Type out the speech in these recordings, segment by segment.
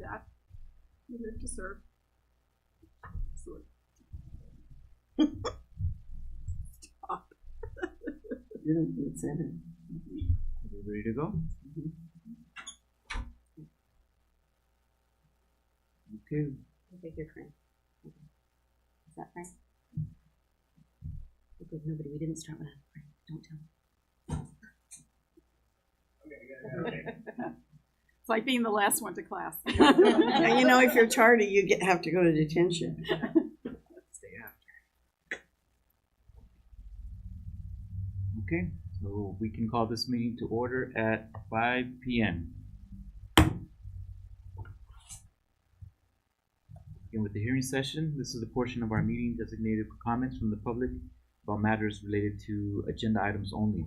that. You live to serve. Excellent. Stop. You don't do it, Senator. Are we ready to go? Okay. Take your crank. Is that Frank? Oh, good, nobody. We didn't start with that. Frank, don't tell me. It's like being the last one to class. And you know, if you're tardy, you have to go to detention. Stay after. Okay, so we can call this meeting to order at 5 p.m. Begin with the hearing session. This is the portion of our meeting designated for comments from the public about matters related to agenda items only.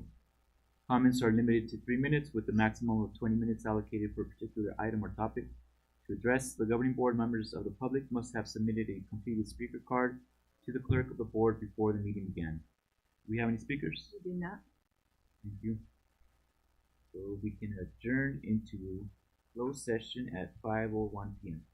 Comments are limited to 3 minutes with a maximum of 20 minutes allocated for a particular item or topic. To address the governing board, members of the public must have submitted a completed speaker card to the clerk of the board before the meeting began. Do we have any speakers? We do not. Thank you. So we can adjourn into closed session at 5:01 p.m.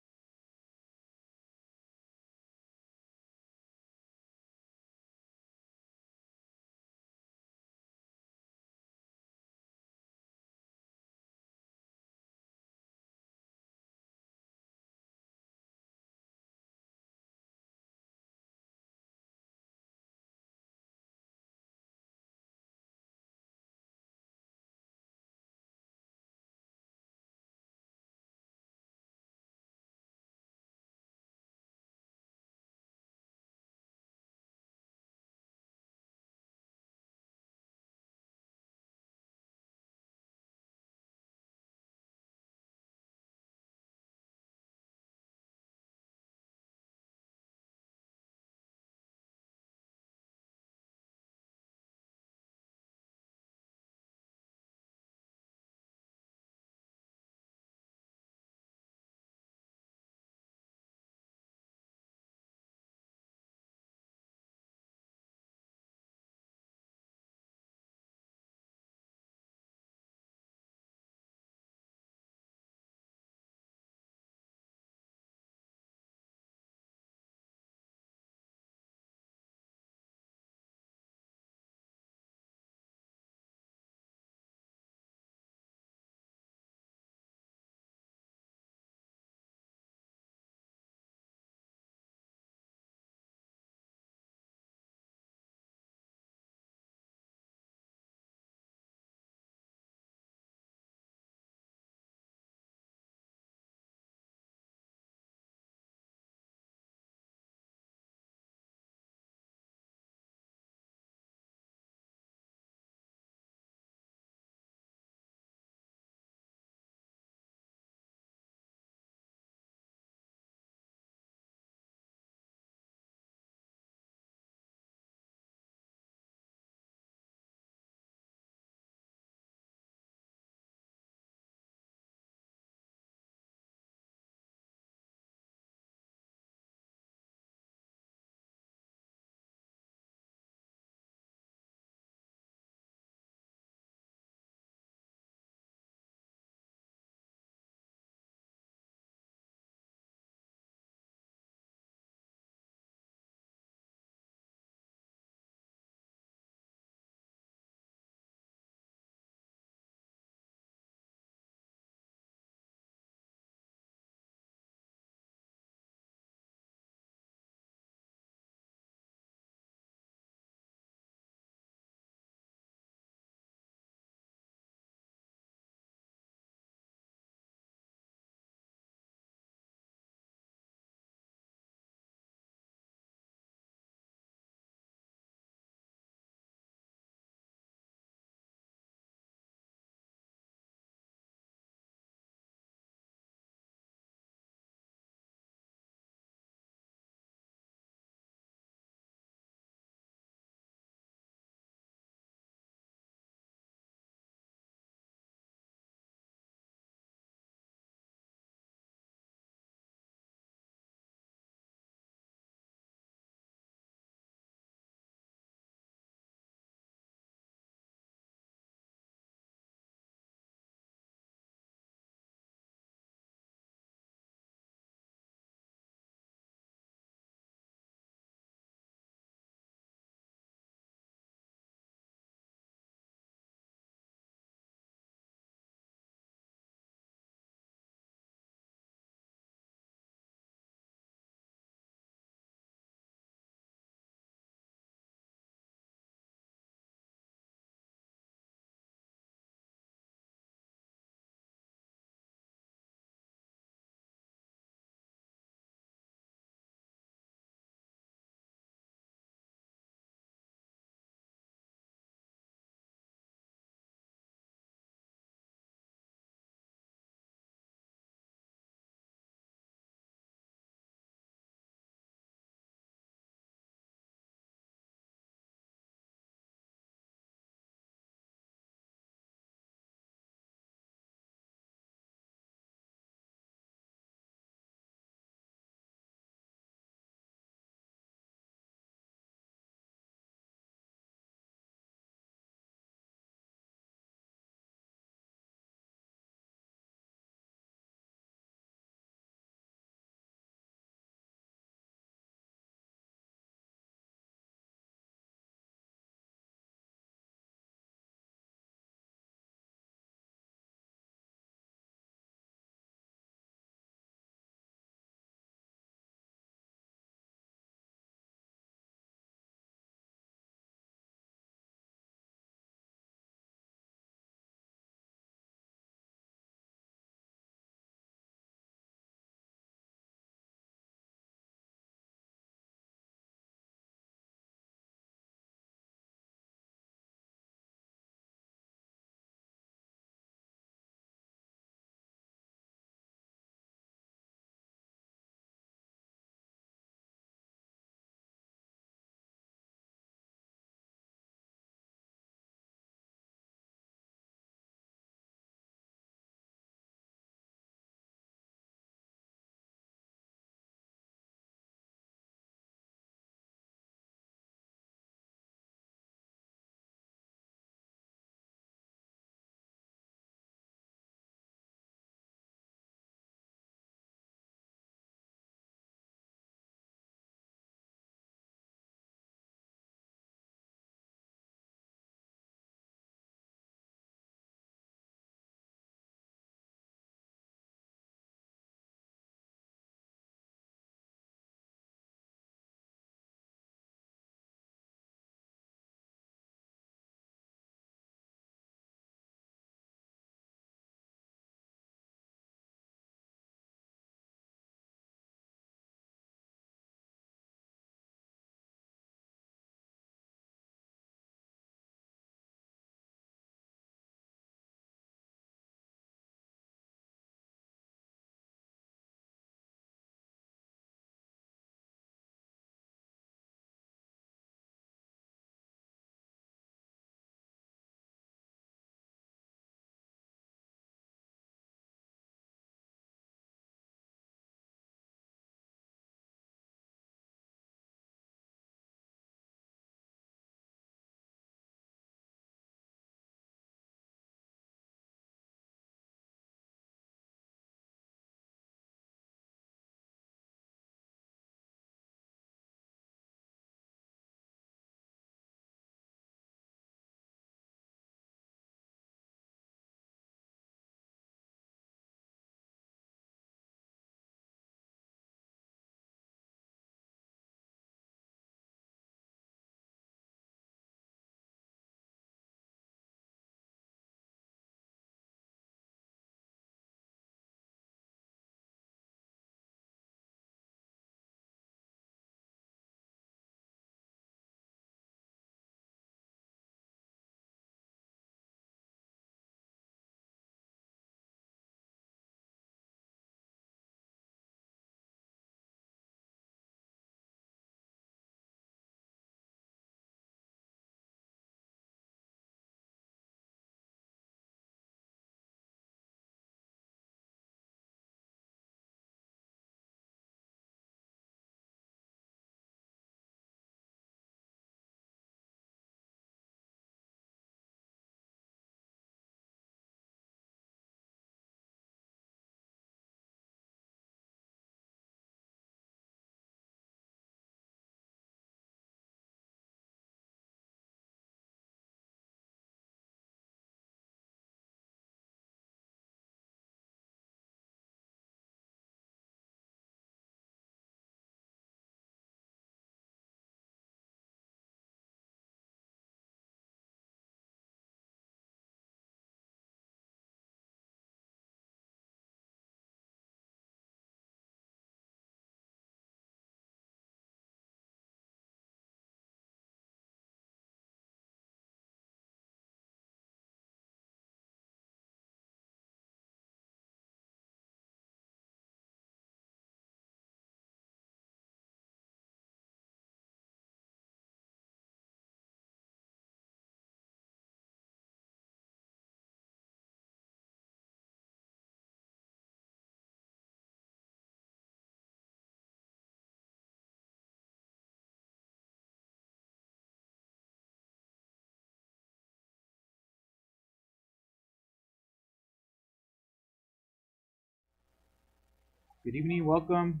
Good evening, welcome.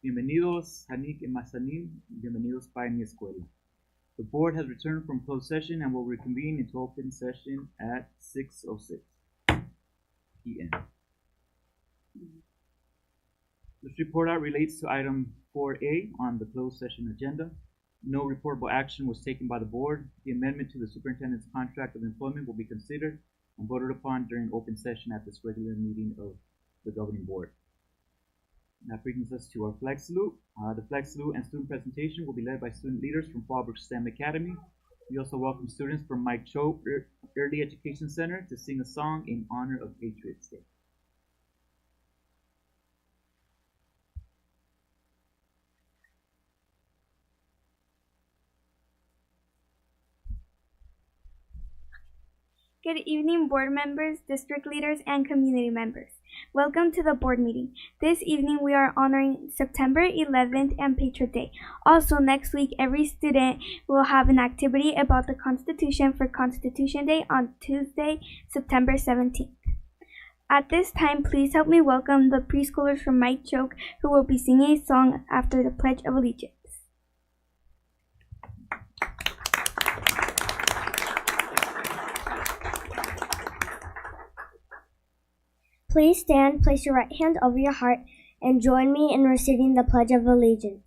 Bienvenidos, Hanik y Masanin. Bienvenidos para mi escuela. The board has returned from closed session and will reconvene into open session at 6:06 p.m. This report out relates to item 4A on the closed session agenda. No reportable action was taken by the board. The amendment to the superintendent's contract of employment will be considered and voted upon during open session at this regular meeting of the governing board. That brings us to our flag salute. The flag salute and student presentation will be led by student leaders from Fallbrook STEM Academy. We also welcome students from Mike Cho Early Education Center to sing a song in honor of Patriots Day. Good evening, board members, district leaders, and community members. Welcome to the board meeting. This evening, we are honoring September 11th and Patriot Day. Also, next week, every student will have an activity about the Constitution for Constitution Day on Tuesday, September 17th. At this time, please help me welcome the preschoolers from Mike Choke, who will be singing a song after the Pledge of Allegiance. Please stand, place your right hand over your heart, and join me in receiving the Pledge of Allegiance.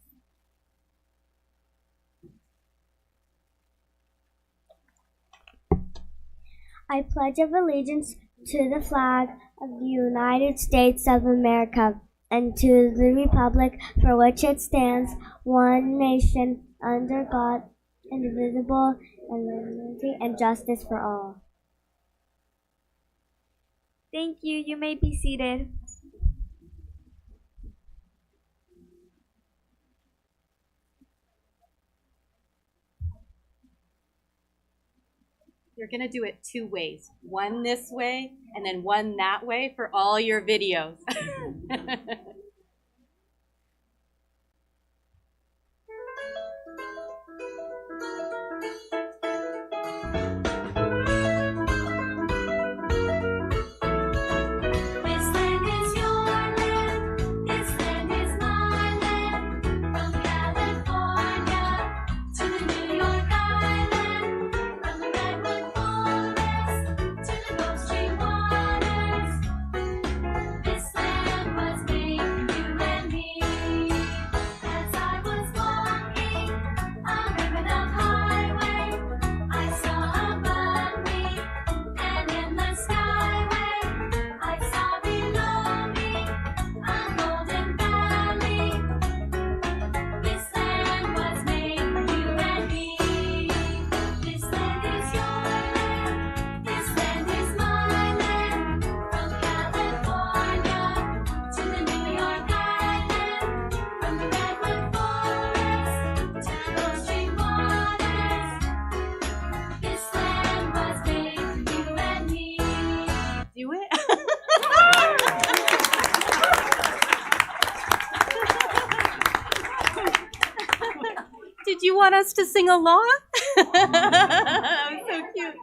I pledge of allegiance to the flag of the United States of America and to the republic for which it stands, one nation, under God, indivisible, and liberty and justice for all. Thank you. You may be seated. You're going to do it two ways. One this way and then one that way for all your videos. Did you want us to sing along? That was so cute.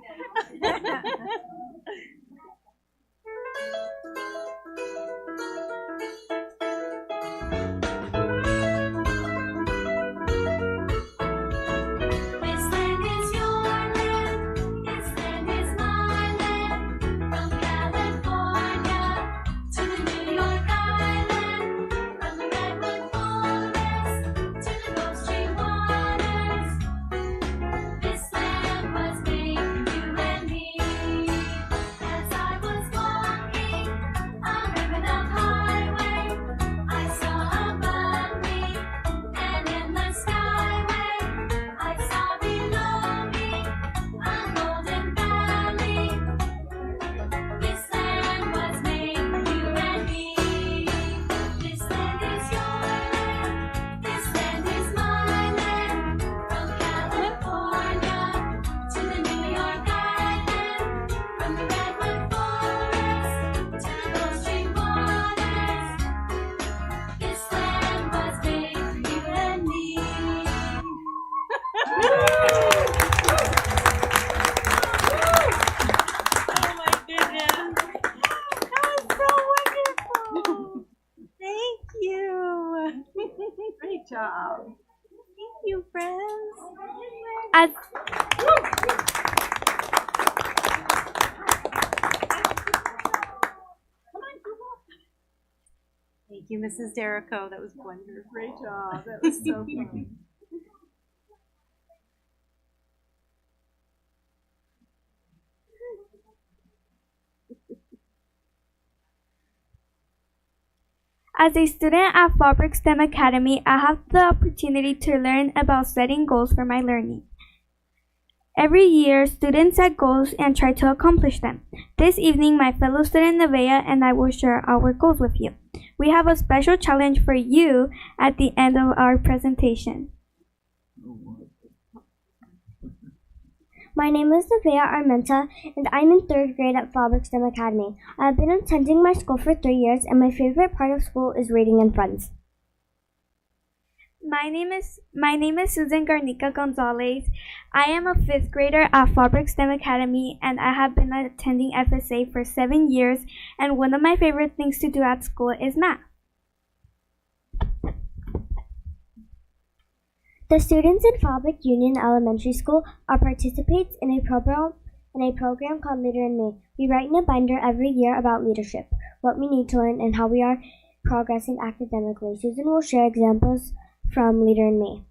I saw a job. Thank you, friends. As Thank you, Mrs. Derrico. That was wonderful. Great job. That was so fun. As a student at Fallbrook STEM Academy, I have the opportunity to learn about setting goals for my learning. Every year, students set goals and try to accomplish them. This evening, my fellow student Nevaeh and I will share our goals with you. We have a special challenge for you at the end of our presentation. My name is Nevaeh Armenta, and I'm in 3rd grade at Fallbrook STEM Academy. I have been attending my school for 3 years, and my favorite part of school is reading and friends. My name is Susan Garnica Gonzalez. I am a 5th grader at Fallbrook STEM Academy, and I have been attending FSA for 7 years, and one of my favorite things to do at school is math. The students in Fallbrook Union Elementary School are participants in a program called Leader in Me. We write in a binder every year about leadership, what we need to learn, and how we are progressing academically. Susan will share examples from Leader in Me.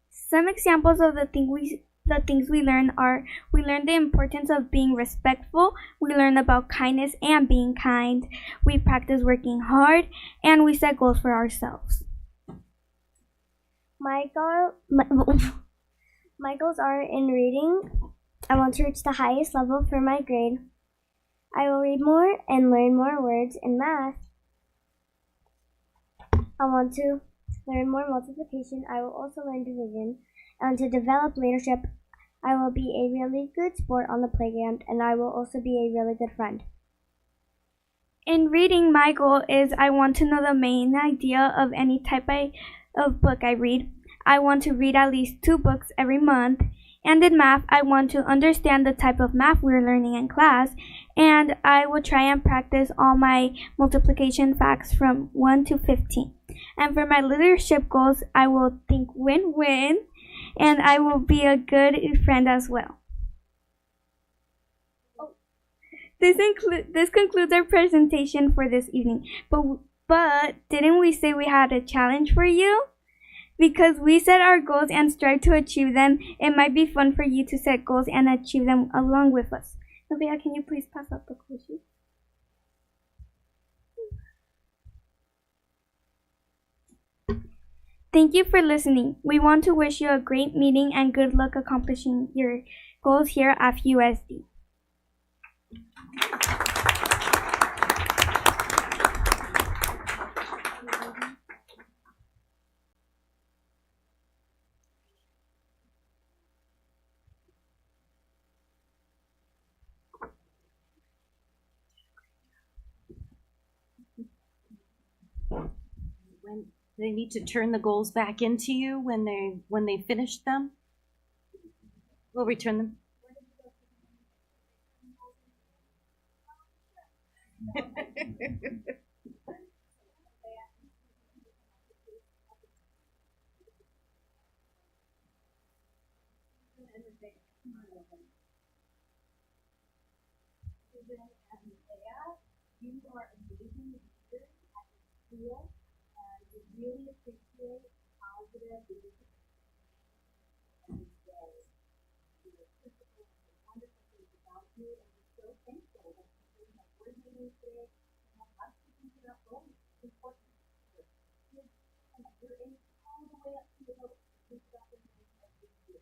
Some examples of the things we learn are: we learn the importance of being respectful, we learn about kindness and being kind, we practice working hard, and we set goals for ourselves. My goals are in reading. I want to reach the highest level for my grade. I will read more and learn more words. In math, I want to learn more multiplication. I will also learn division. And to develop leadership, I will be a really good sport on the playground, and I will also be a really good friend. In reading, my goal is I want to know the main idea of any type of book I read. I want to read at least 2 books every month. And in math, I want to understand the type of math we're learning in class, and I will try and practice all my multiplication facts from 1 to 15. And for my leadership goals, I will think win-win, and I will be a good friend as well. This concludes our presentation for this evening. But didn't we say we had a challenge for you? Because we set our goals and strive to achieve them, it might be fun for you to set goals and achieve them along with us. Nevaeh, can you please pass out the goal sheet? Thank you for listening. We want to wish you a great meeting and good luck accomplishing your goals here at FUESD. When they need to turn the goals back into you when they finish them, we'll return them. You are amazing leaders at the school, and we really appreciate positive leadership every day. Your principles are wonderful things about you, and we're so thankful that you have board meetings today and have lots of things about goals. It's important for kids, and you're in all the way up to the middle. Think about the things that you do.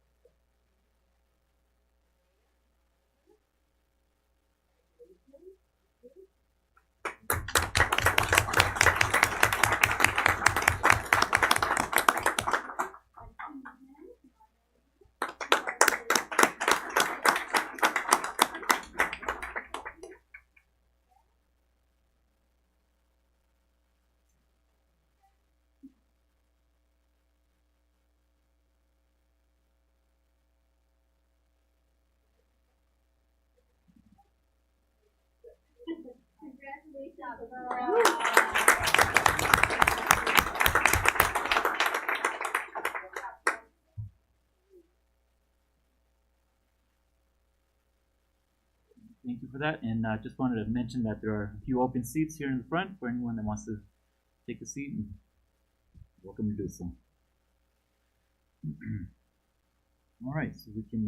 Congratulations. for that. And just wanted to mention that there are a few open seats here in the front for anyone that wants to take a seat. And welcome to do so. All right, so we can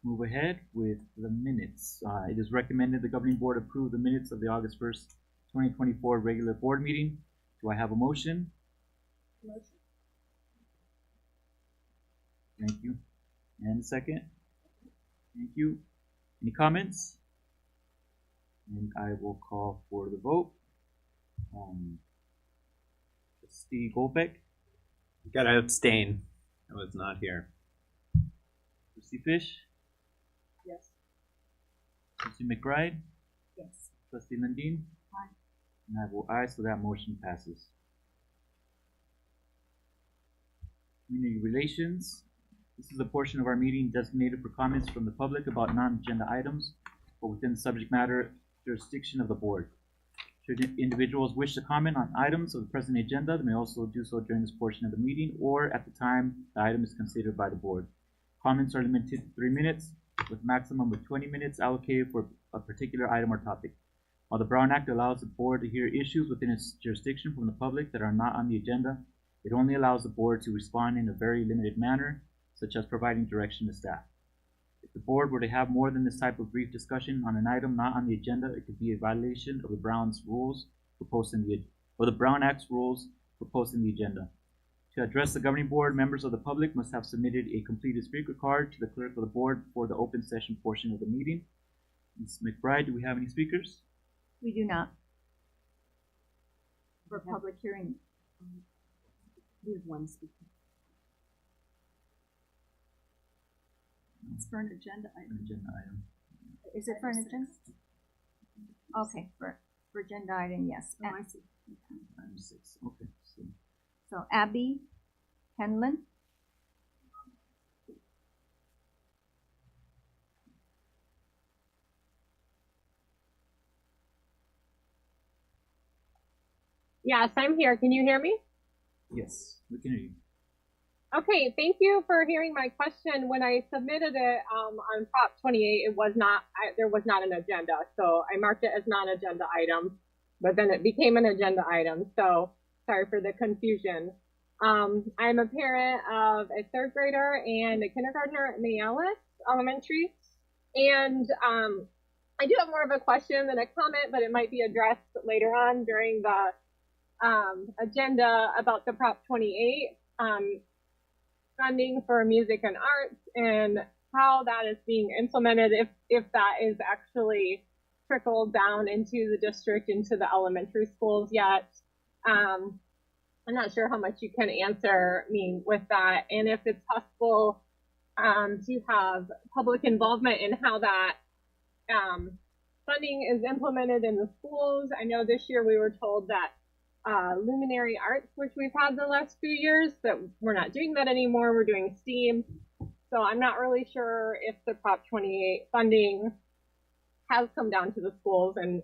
move ahead with the minutes. It is recommended the governing board approve the minutes of the August 1st, 2024 regular board meeting. Do I have a motion? Motion. Thank you. And a second? Thank you. Any comments? And I will call for the vote. Trustee Goldbeck, Gotta abstain. I was not here. Trustee Fish, Yes. Trustee McBride, Yes. Trustee Lundin. Aye. And I vote aye, so that motion passes. Community relations. This is a portion of our meeting designated for comments from the public about non-agenda items, but within the subject matter jurisdiction of the board. Should individuals wish to comment on items of the present agenda, they may also do so during this portion of the meeting or at the time the item is considered by the board. Comments are limited to 3 minutes, with a maximum of 20 minutes allocated for a particular item or topic. While the Brown Act allows the board to hear issues within its jurisdiction from the public that are not on the agenda, it only allows the board to respond in a very limited manner, such as providing direction to staff. If the board were to have more than this type of brief discussion on an item not on the agenda, it could be a violation of the Brown's rules for posting the Brown Act's rules for posting the agenda. To address the governing board, members of the public must have submitted a completed speaker card to the clerk of the board for the open session portion of the meeting. Ms. McBride, do we have any speakers? We do not. For public hearing, we have one speaker. It's for an agenda An item. agenda item. Is it for an agenda? Okay, for agenda item, yes. Oh, I see. Item 6. Okay. So Abby Henlon. Yes, I'm here. Can you hear me? Yes, we can hear you. Okay, thank you for hearing my question. When I submitted it on Prop 28, it was not, there was not an agenda. So I marked it as non-agenda item, but then it became an agenda item. So sorry for the confusion. I'm a parent of a 3rd grader and a kindergartner at Mayellis Elementary. And I do have more of a question than a comment, but it might be addressed later on during the agenda about the Prop 28 funding for music and arts and how that is being implemented, if that is actually trickled down into the district, into the elementary schools yet. I'm not sure how much you can answer me with that, and if it's possible to have public involvement in how that funding is implemented in the schools. I know this year we were told that luminary arts, which we've had the last few years, that we're not doing that anymore. We're doing STEAM. So I'm not really sure if the Prop 28 funding has come down to the schools. And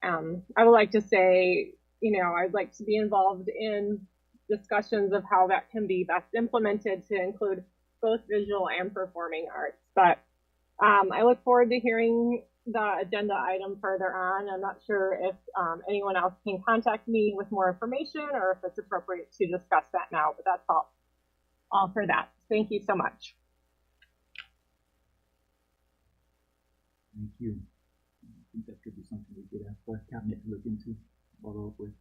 I would like to say, I'd like to be involved in discussions of how that can be best implemented to include both visual and performing arts. But I look forward to hearing the agenda item further on. I'm not sure if anyone else can contact me with more information or if it's appropriate to discuss that now, but that's all for that. Thank you so much. Thank you. I think that could be something we could ask the cabinet to look into, follow up with.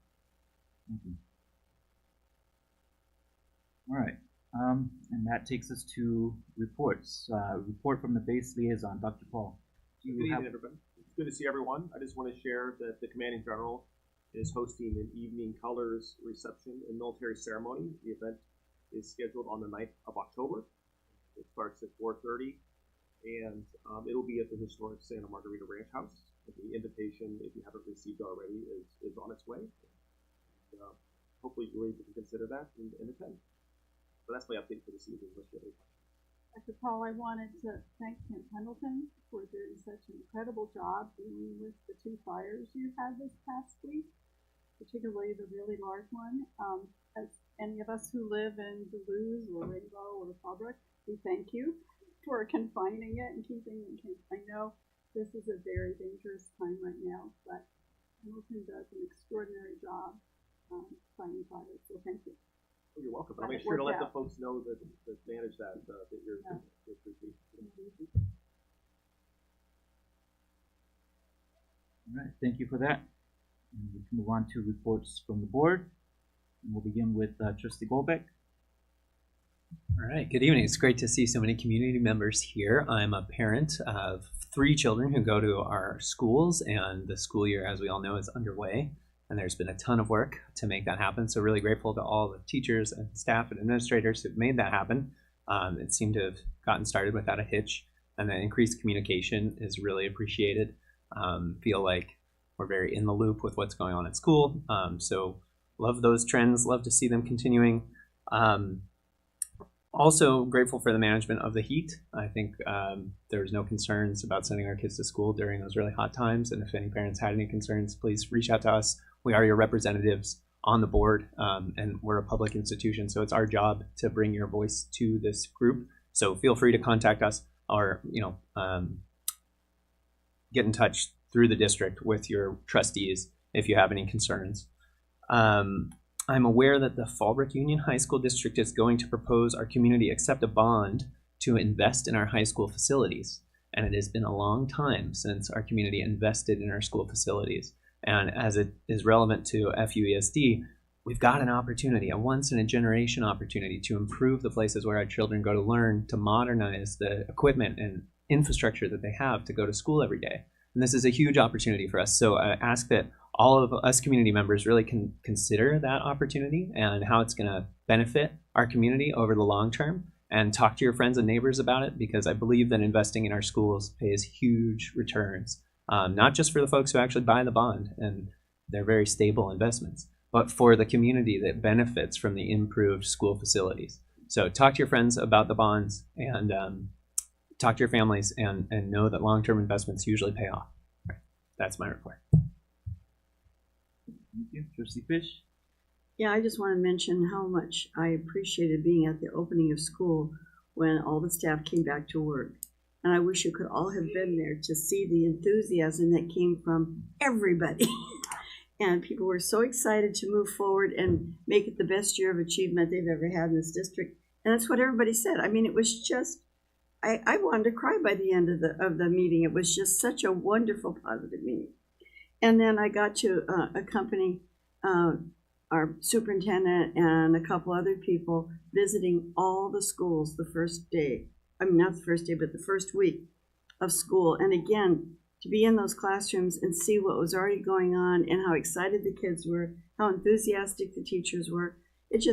Thank you. All right. And that takes us to reports. Report from the base liaison, Dr. Paul. Good evening, everybody. It's good to see everyone. I just want to share that the Commanding General is hosting an evening colors reception and military ceremony. The event is scheduled on the 9th of October. It starts at 4:30, and it'll be at the historic Santa Margarita Ranch House. The invitation, if you haven't received already, is on its way. Hopefully you're able to consider that and attend. So that's my update for this evening. Unless you have any questions. Dr. Paul, I wanted to thank Kim Pendleton for doing such an incredible job dealing with the 2 fires you had this past week, particularly the really large one. As any of us who live in Duluth or Rainbow or Fallbrook, we thank you for confining it and keeping it. I know this is a very dangerous time right now, but Hamilton does an extraordinary job fighting fires. So thank you. Well, you're welcome. But I'll Glad make it sure to worked let the out. folks know that manage that you're Yeah. All right, thank you for that. And we can move on to reports from the board. And we'll begin with Trustee Golbeck. All right, good evening. It's great to see so many community members here. I'm a parent of 3 children who go to our schools, and the school year, as we all know, is underway. And there's been a ton of work to make that happen. So really grateful to all the teachers and staff and administrators who've made that happen. It seemed to have gotten started without a hitch, and the increased communication is really appreciated. Feel like we're very in the loop with what's going on at school. So love those trends, love to see them continuing. Also grateful for the management of the heat. I think there was no concerns about sending our kids to school during those really hot times. And if any parents had any concerns, please reach out to us. We are your representatives on the board, and we're a public institution. So it's our job to bring your voice to this group. So feel free to contact us or, get in touch through the district with your trustees if you have any concerns. I'm aware that the Fallbrook Union High School District is going to propose our community accept a bond to invest in our high school facilities. And it has been a long time since our community invested in our school facilities. And as it is relevant to FUESD, we've got an opportunity, a once-in-a-generation opportunity to improve the places where our children go to learn, to modernize the equipment and infrastructure that they have to go to school every day. And this is a huge opportunity for us. So I ask that all of us community members really can consider that opportunity and how it's going to benefit our community over the long term, and talk to your friends and neighbors about it, because I believe that investing in our schools pays huge returns, not just for the folks who actually buy the bond, and they're very stable investments, but for the community that benefits from the improved school facilities. So talk to your friends about the bonds, and talk to your families, and know that long-term investments usually pay off. Right. That's my report. Thank you. Trustee Fish. Yeah, I just want to mention how much I appreciated being at the opening of school when all the staff came back to work. And I wish you could all have been there to see the enthusiasm that came from everybody. And people were so excited to move forward and make it the best year of achievement they've ever had in this district. And that's what everybody said. I mean, it was just, I wanted to cry by the end of the meeting. It was just such a wonderful, positive meeting. And then I got to accompany our superintendent and a couple other people visiting all the schools the first day. I mean, not the first day, but the first week of school. And again, to be in those classrooms and see what was already going on and how excited the kids were, how enthusiastic the teachers were. It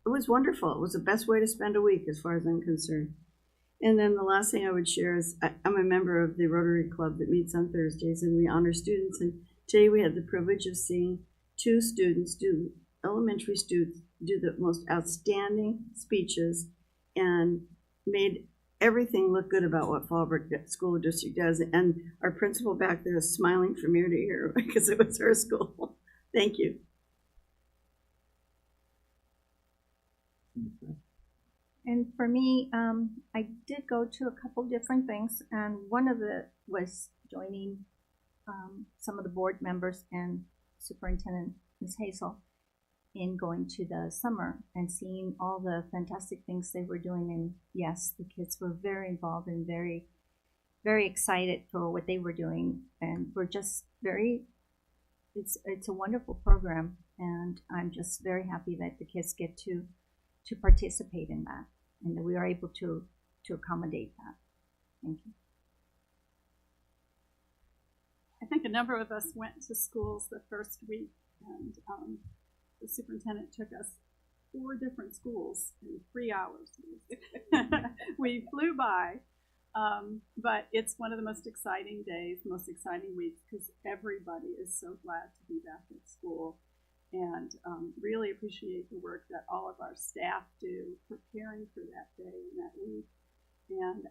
was wonderful. It was the best way to spend a week as far as I'm concerned. And then the last thing I would share is I'm a member of the Rotary Club that meets on Thursdays, and we honor students. And today we had the privilege of seeing 2 elementary students, do the most outstanding speeches and made everything look good about what Fallbrook School District does. And our principal back there is smiling from ear to ear because it was her school. Thank you. And for me, I did go to a couple different things, and one of it was joining some of the board members and Superintendent Ms. Hazel in going to the summer and seeing all the fantastic things they were doing. And yes, the kids were very involved and very, very excited for what they were doing, and we're just it's a wonderful program, and I'm just very happy that the kids get to participate in that, and that we are able to accommodate that. Thank you. I think a number of us went to schools the first week, and the superintendent took us 4 different schools in 3 hours. We flew by, but it's one of the most exciting days, most exciting weeks, because everybody is so glad to be back at school. And really appreciate the work that all of our staff do preparing for that day and that week. And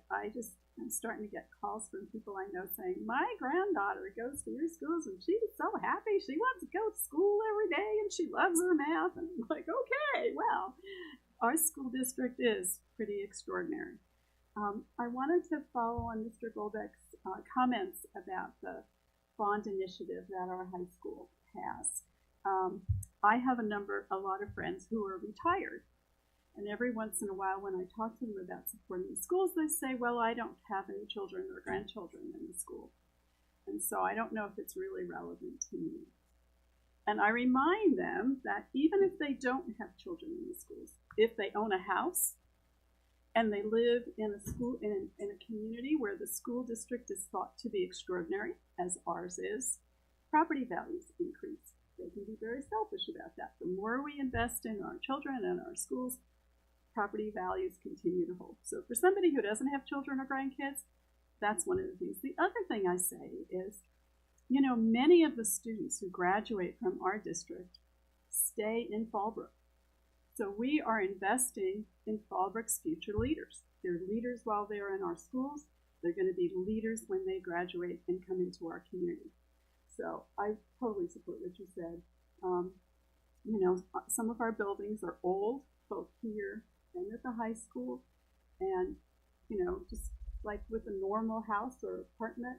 I'm starting to get calls from people I know saying, my granddaughter goes to your schools and she's so happy. She wants to go to school every day and she loves her math. And I'm like, okay, well, our school district is pretty extraordinary. I wanted to follow on Mr. Golbeck's comments about the bond initiative that our high school has. I have a lot of friends who are retired, and every once in a while when I talk to them about supporting the schools, they say, well, I don't have any children or grandchildren in the school, and so I don't know if it's really relevant to me. And I remind them that even if they don't have children in the schools, if they own a house and they live in a school in a community where the school district is thought to be extraordinary, as ours is, property values increase. They can be very selfish about that. The more we invest in our children and our schools, property values continue to hold. So for somebody who doesn't have children or grandkids, that's one of the things. The other thing I say is, you know, many of the students who graduate from our district stay in Fallbrook. So we are investing in Fallbrook's future leaders. They're leaders while they're in our schools. They're going to be leaders when they graduate and come into our community. So I totally support what you said. You know, some of our buildings are old, both here and at the high school. And, you know, just like with a normal house or apartment,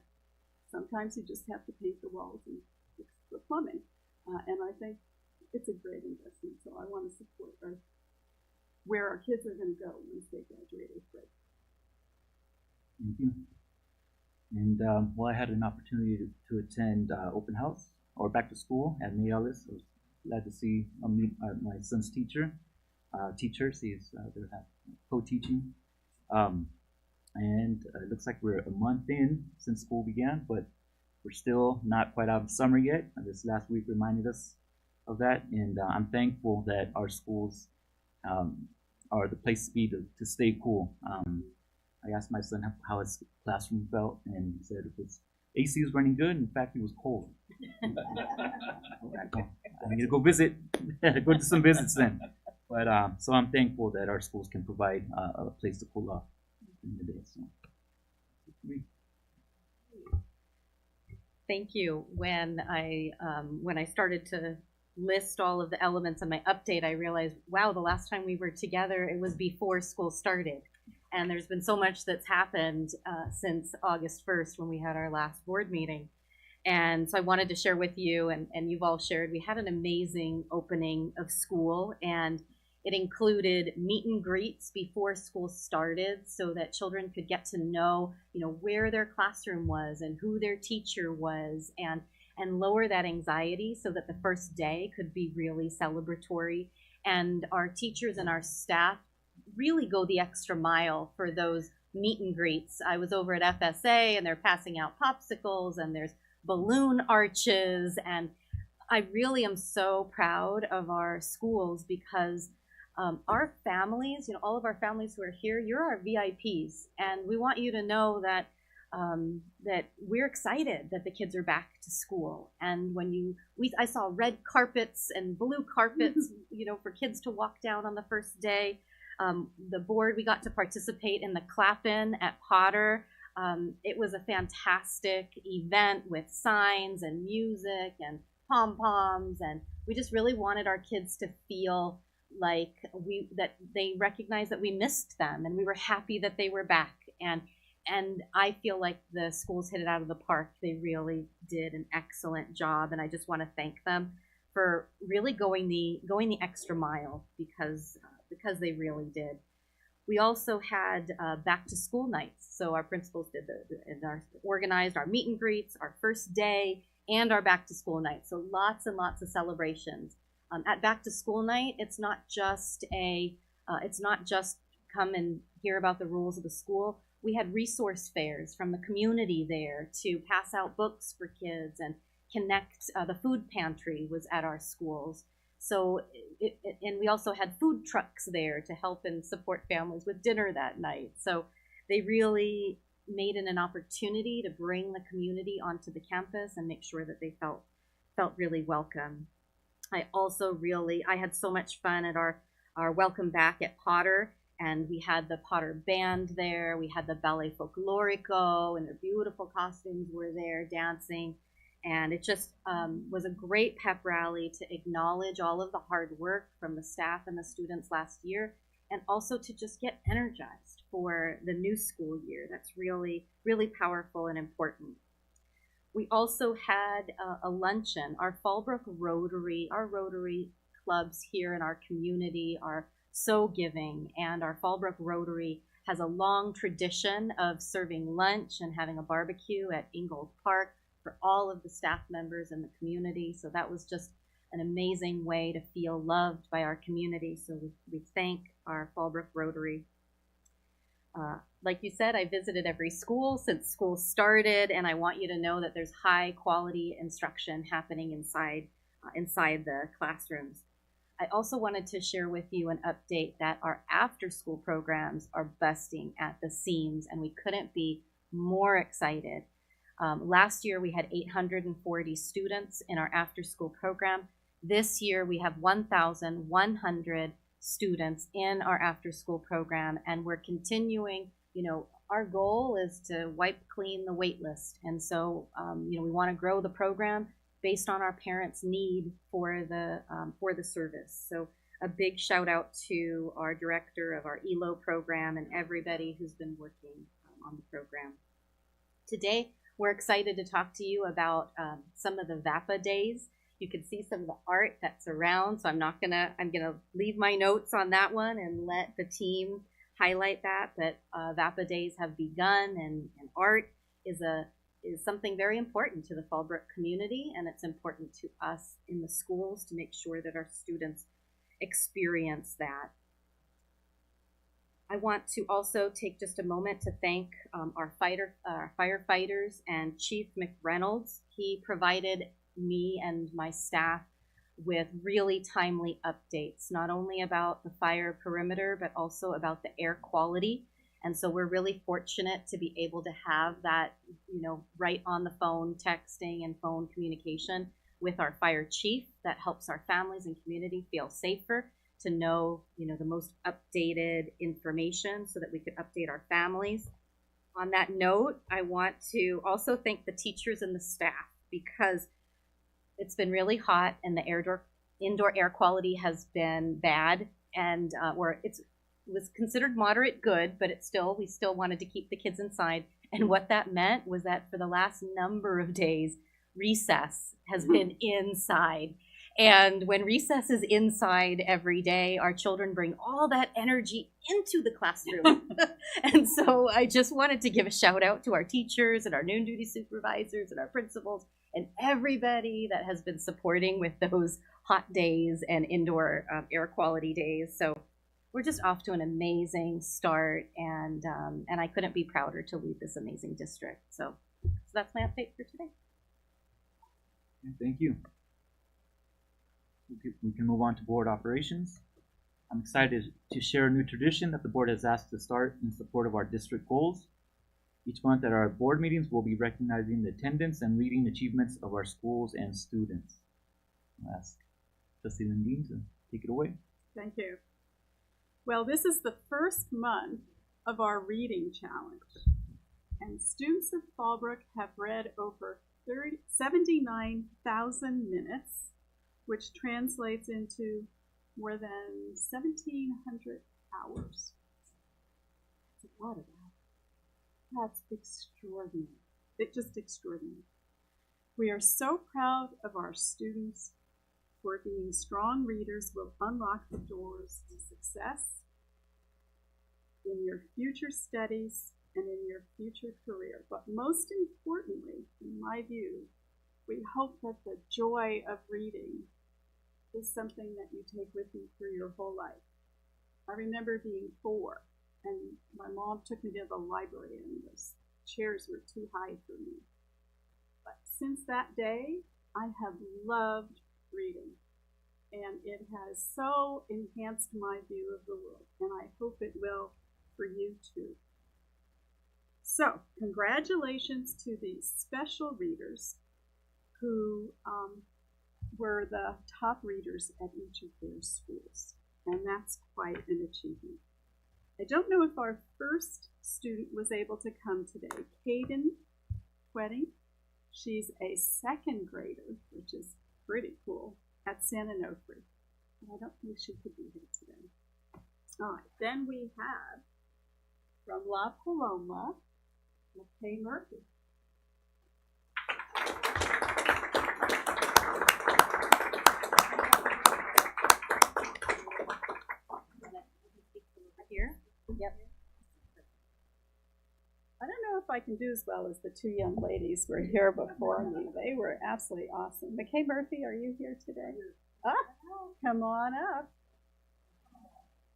sometimes you just have to paint the walls and fix the plumbing. And I think it's a great investment. So I want to support where our kids are going to go once they graduate 8th grade. Thank you. And well, I had an opportunity to attend open house or back to school at May Ellis. I was glad to see my son's teachers. He's they're co-teaching. And it looks like we're a month in since school began, but we're still not quite out of summer yet. This last week reminded us of that, and I'm thankful that our schools are the place to be to stay cool. I asked my son how his classroom felt, and he said his AC was running good. In fact, it was cold. I need to go visit, go to some visits then. But so I'm thankful that our schools can provide a place to cool off in the day. So. Thank you. When I started to list all of the elements in my update, I realized, wow, the last time we were together, it was before school started. And there's been so much that's happened since August 1st when we had our last board meeting. And so I wanted to share with you, and you've all shared, we had an amazing opening of school, and it included meet and greets before school started so that children could get to know, you know, where their classroom was and who their teacher was, and lower that anxiety so that the first day could be really celebratory. And our teachers and our staff really go the extra mile for those meet and greets. I was over at FSA and they're passing out popsicles and there's balloon arches, and I really am so proud of our schools because our families, you know, all of our families who are here, you're our VIPs, and we want you to know that that we're excited that the kids are back to school. And when I saw red carpets and blue carpets, you know, for kids to walk down on the first day. The board, we got to participate in the clap-in at Potter. It was a fantastic event with signs and music and pom-poms, and we just really wanted our kids to feel like that they recognized that we missed them and we were happy that they were back. And I feel like the schools hit it out of the park. They really did an excellent job, and I just want to thank them for really going the extra mile because they really did. We also had back to school nights. So our principals did organized our meet and greets, our first day, and our back to school night. So lots and lots of celebrations. At back to school night, it's not just come and hear about the rules of the school. We had resource fairs from the community there to pass out books for kids and connect. The food pantry was at our schools. So, and we also had food trucks there to help and support families with dinner that night. So they really made it an opportunity to bring the community onto the campus and make sure that they felt really welcome. I had so much fun at our welcome back at Potter, and we had the Potter band there. We had the Ballet Folklorico, and their beautiful costumes were there dancing. And it just was a great pep rally to acknowledge all of the hard work from the staff and the students last year and also to just get energized for the new school year. That's really, really powerful and important. We also had a luncheon. Our Fallbrook Rotary, our Rotary clubs here in our community are so giving, and our Fallbrook Rotary has a long tradition of serving lunch and having a barbecue at Ingold Park for all of the staff members in the community. So that was just an amazing way to feel loved by our community. So we thank our Fallbrook Rotary. Like you said, I visited every school since school started, and I want you to know that there's high quality instruction happening inside the classrooms. I also wanted to share with you an update that our after-school programs are busting at the seams, and we couldn't be more excited. Last year, we had 840 students in our after-school program. This year, we have 1,100 students in our after-school program, and we're continuing. Our goal is to wipe clean the wait list, and so we want to grow the program based on our parents' need for the service. So a big shout out to our director of our ELO program and everybody who's been working on the program. Today, we're excited to talk to you about some of the VAPA days. You can see some of the art that's around, so I'm gonna leave my notes on that one and let the team highlight that. But VAPA days have begun, and art is something very important to the Fallbrook community, and it's important to us in the schools to make sure that our students experience that. I want to also take just a moment to thank our firefighters and Chief McReynolds. He provided me and my staff with really timely updates, not only about the fire perimeter, but also about the air quality. And so we're really fortunate to be able to have that, right on the phone texting and phone communication with our fire chief. That helps our families and community feel safer to know, the most updated information so that we could update our families. On that note, I want to also thank the teachers and the staff, because it's been really hot and the indoor air quality has been bad, and it was considered moderate good, but we still wanted to keep the kids inside. And what that meant was that for the last number of days, recess has been inside. And when recess is inside every day, our children bring all that energy into the classroom. And so I just wanted to give a shout out to our teachers and our noon duty supervisors and our principals and everybody that has been supporting with those hot days and indoor air quality days. So we're just off to an amazing start, and I couldn't be prouder to lead this amazing district. So that's my update for today. Thank you. We can move on to board operations. I'm excited to share a new tradition that the board has asked to start in support of our district goals. Each month at our board meetings, we'll be recognizing the attendance and reading achievements of our schools and students. I'll ask Trustee Lindeen to take it away. Thank you. Well, this is the first month of our reading challenge, and students of Fallbrook have read over 79,000 minutes, which translates into more than 1,700 hours. That's a lot of hours. That's extraordinary. It's just extraordinary. We are so proud of our students for being strong readers will unlock the doors to success in your future studies and in your future career. But most importantly, in my view, we hope that the joy of reading is something that you take with you for your whole life. I remember being 4, and my mom took me to the library, and those chairs were too high for me. But since that day, I have loved reading, and it has so enhanced my view of the world, and I hope it will for you too. So, congratulations to these special readers who were the top readers at each of their schools, and that's quite an achievement. I don't know if our first student was able to come today, Kaden Quetting. She's a 2nd grader, which is pretty cool, at San Onofre. But I don't think she could be here today. All right, then we have from La Paloma, McKay Murphy. Here. Yep. I don't know if I can do as well as the two young ladies who were here before me. They were absolutely awesome. McKay Murphy, are you here today? Ah, come on up.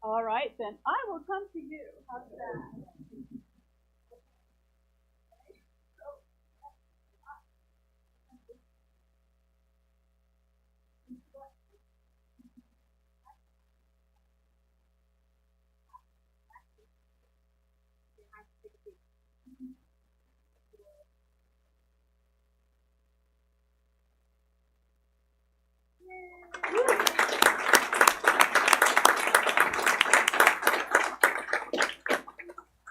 All right, then I will come to you. How's that?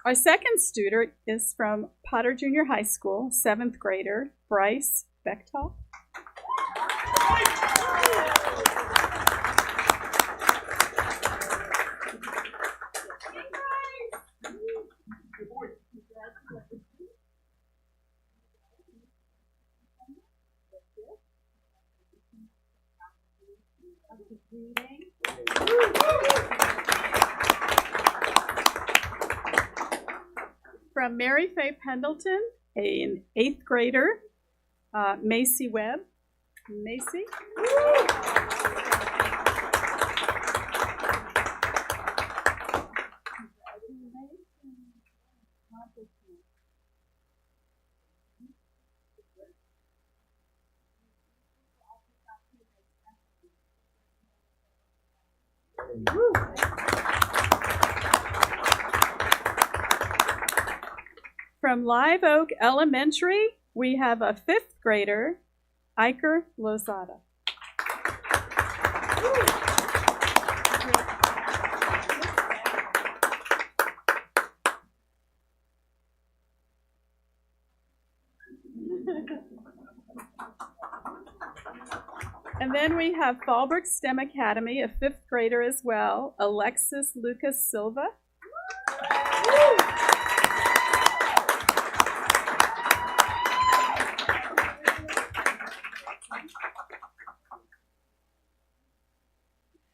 Our second student is from Potter Junior High School, 7th grader, Bryce Bechtold. From Mary Faye Pendleton, an 8th grader, Macy Webb. Macy. From Live Oak Elementary, we have a 5th grader, Iker Lozada. And then we have Fallbrook STEM Academy, a 5th grader as well, Alexis Lucas Silva.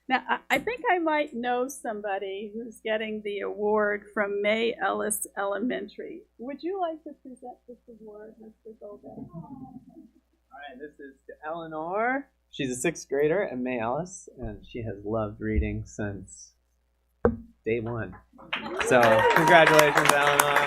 Now, I think I might know somebody who's getting the award from May Ellis Elementary. Would you like to present this award, Mr. Goldberg? All right, this is to Eleanor. She's a 6th grader at May Ellis, and she has loved reading since day one. So, congratulations, Eleanor.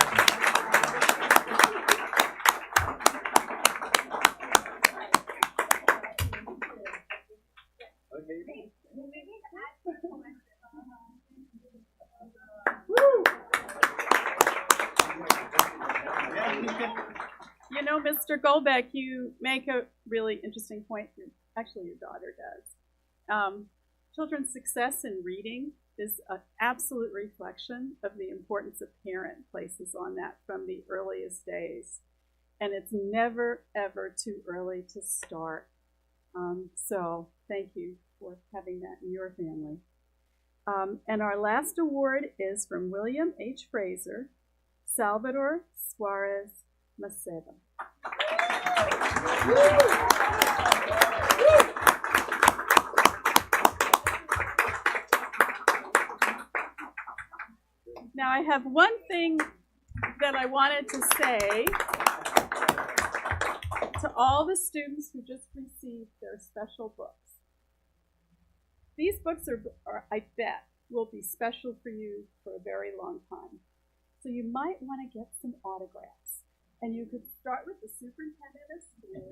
You know, Mr. Goldbeck, you make a really interesting point. Actually, your daughter does. Children's success in reading is an absolute reflection of the importance a parent places on that from the earliest days. And it's never, ever too early to start. So thank you for having that in your family. And our last award is from William H. Fraser, Salvador Suarez Macedo. Now I have one thing that I wanted to say to all the students who just received their special books. These books are, I bet, will be special for you for a very long time. So you might want to get some autographs. And you could start with the superintendent of schools.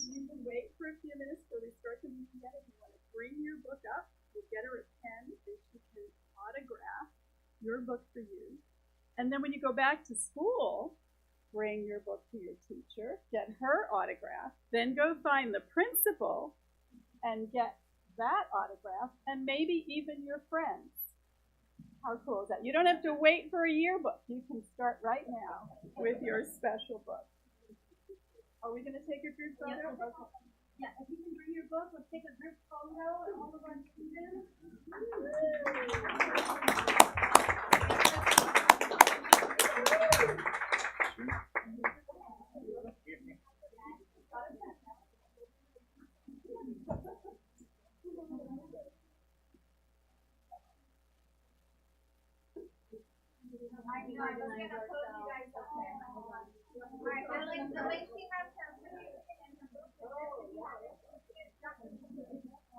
You can wait for a few minutes before we start the meeting yet. If you want to bring your book up, we'll get her a pen and she can autograph your book for you. And then when you go back to school, bring your book to your teacher, get her autograph, then go find the principal and get that autograph, and maybe even your friends. How cool is that? You don't have to wait for a yearbook. You can start right now with your special book. Are we going to take a group photo? Yeah, if you can bring your book, let's take a group photo and all of our students.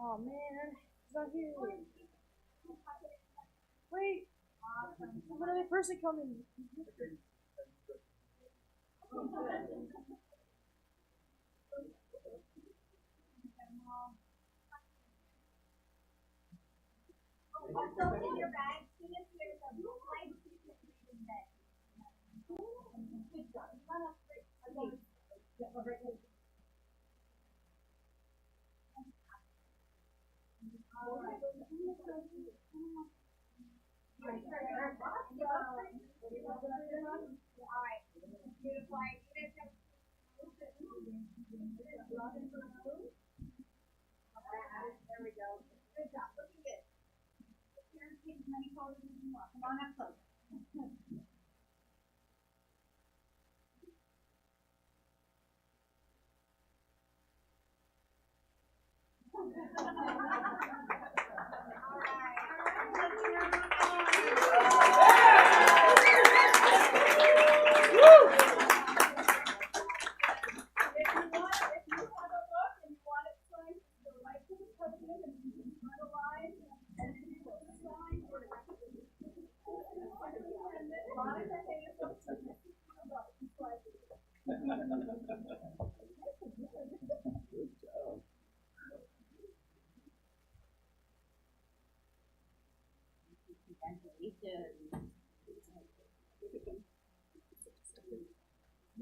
Oh man, so huge. Wait, another person coming. Also, in your bag, see if there's a light in bed. Good job. Run up straight. Okay. All right. Beautiful. There we go. Good job. Looking good. Take as many photos as you want. Come on up close.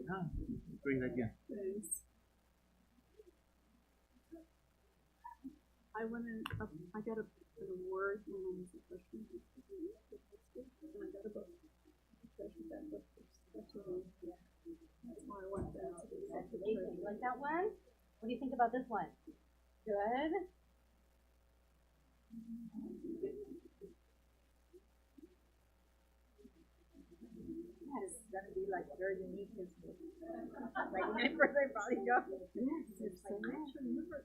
Yeah, great idea. Thanks. I got an award when I was a freshman. And I got a book. That book. That's why I want that to be. You like that one? What do you think about this one? Good. That is gonna be like very unique history. Like whenever they probably go. Yes, it's like I remember.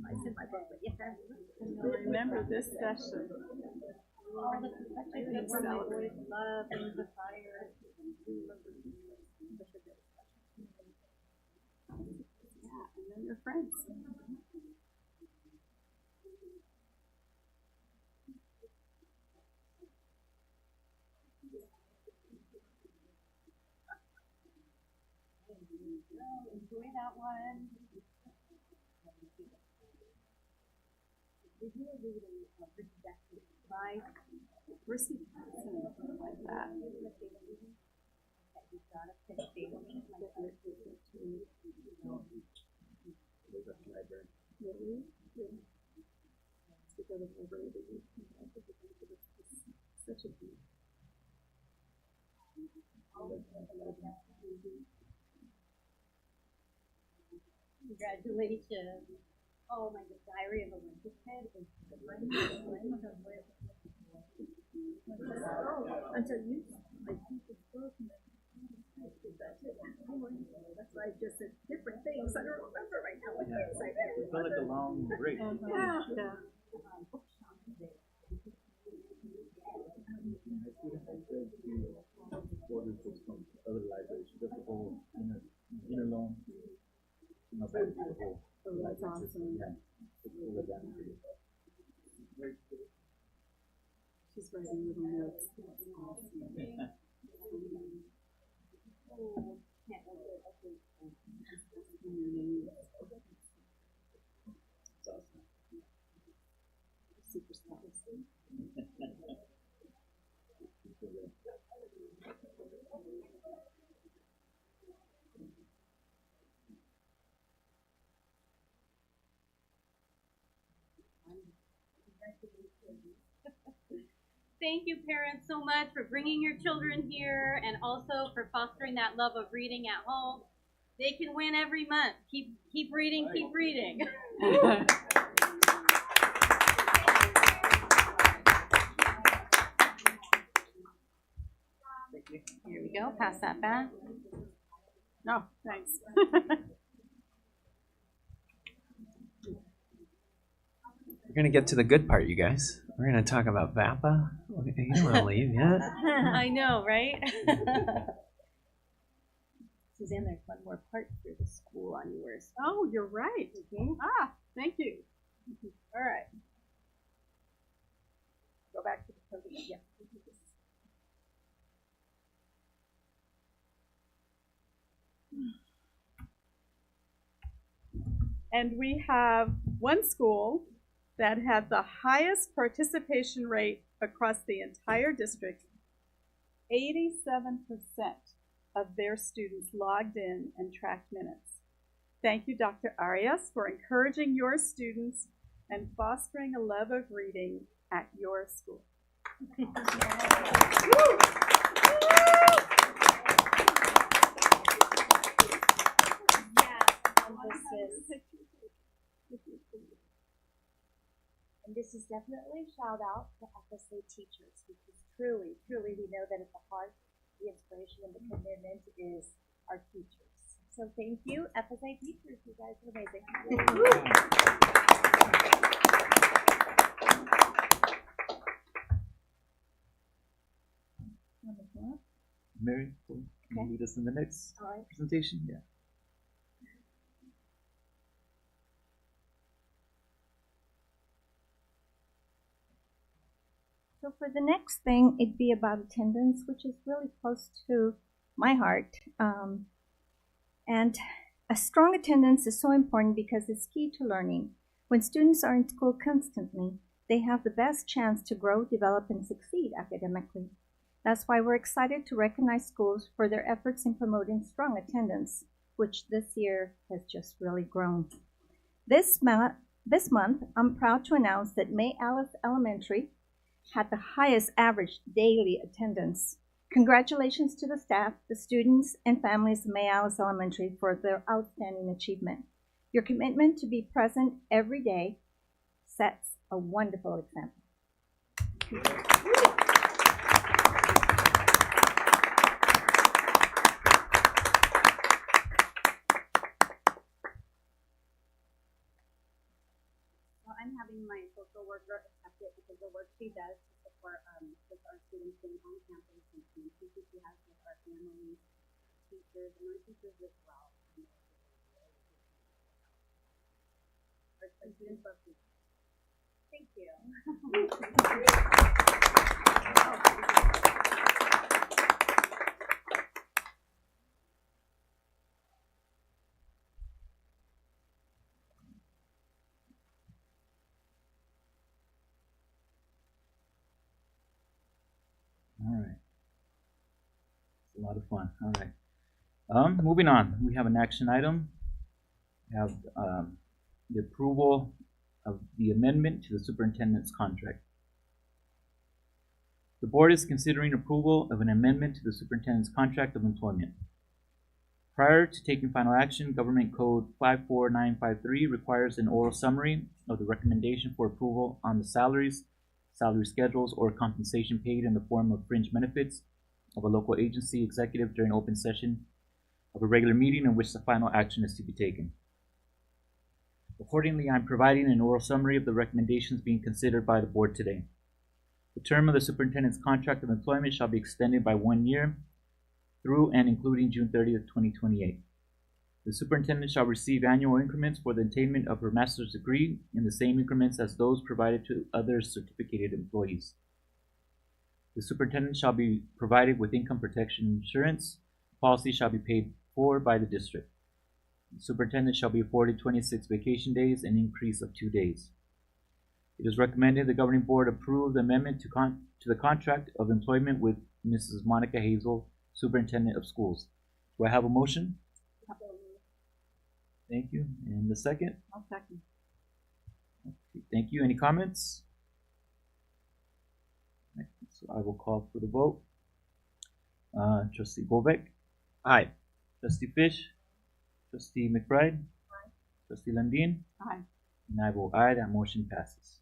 It's in my book, but yes, I remember this session. All the perspectives from my boys' love and the fire. Yeah, and then your friends. Enjoy that one. Did you read a Percy by Percy Jackson, like that. You've got to finish it. Really? Yeah. Because of overrated. Such a deep. Congratulations. Oh my God, Diary of a Wimpy Kid is the Until you like people's book and that's why I just said different things. I don't remember right now what things I did. It felt like a long break. Yeah. Ordered books from other libraries, just the whole inner loan. Not bad, the whole. Oh, that's awesome. Yeah. It's full of them. She's writing little notes. That's awesome. Oh, can't It's awesome. Super stars. Thank you, parents, so much for bringing your children here and also for fostering that love of reading at home. They can win every month. Keep reading, keep reading. Here we go. Pass that back. No, thanks. We're going to get to the good part, you guys. We're going to talk about VAPA. We're You don't want to leave yet. I know, right? Suzanne, there's one more part for the school on yours. Oh, you're right. Ah, thank you. All right. Go back to the president. Yeah. And we have one school that had the highest participation rate across the entire district. 87% of their students logged in and tracked minutes. Thank you, Dr. Arias, for encouraging your students and fostering a love of reading at your school. And this is definitely a shout out to FSA teachers, because truly, truly we know that at the heart, the inspiration and the commitment is our teachers. So thank you, FSA teachers. You guys are amazing. Mary, can you lead us in the next presentation? Yeah. So for the next thing, it'd be about attendance, which is really close to my heart. And a strong attendance is so important because it's key to learning. When students are in school constantly, they have the best chance to grow, develop, and succeed academically. That's why we're excited to recognize schools for their efforts in promoting strong attendance, which this year has just really grown. This month, I'm proud to announce that May Alice Elementary had the highest average daily attendance. Congratulations to the staff, the students, and families of May Alice Elementary for their outstanding achievement. Your commitment to be present every day sets a wonderful example. Well, I'm having my social worker accept it because the work she does to support with our students being on campus and communication she has with our families, teachers, and our teachers as well. Our students love teachers. Thank you. All right. It's a lot of fun. All right. Moving on, we have an action item. We have the approval of the amendment to the superintendent's contract. The board is considering approval of an amendment to the superintendent's contract of employment. Prior to taking final action, Government Code 54953 requires an oral summary of the recommendation for approval on the salaries, salary schedules, or compensation paid in the form of fringe benefits of a local agency executive during open session of a regular meeting in which the final action is to be taken. Accordingly, I'm providing an oral summary of the recommendations being considered by the board today. The term of the superintendent's contract of employment shall be extended by 1 year through and including June 30th, 2028. The superintendent shall receive annual increments for the attainment of her master's degree in the same increments as those provided to other certificated employees. The superintendent shall be provided with income protection insurance. Policy shall be paid for by the district. The superintendent shall be afforded 26 vacation days, an increase of 2 days. It is recommended the governing board approve the amendment to the contract of employment with Mrs. Monica Hazel, Superintendent of Schools. Do I have a motion? Thank you. And the second? I'll second. Okay, thank you. Any comments? So I will call for the vote. Trustee Bovek? Aye. Trustee Fish? Trustee McBride? Aye. Trustee Landine? Aye. And I vote aye. That motion passes.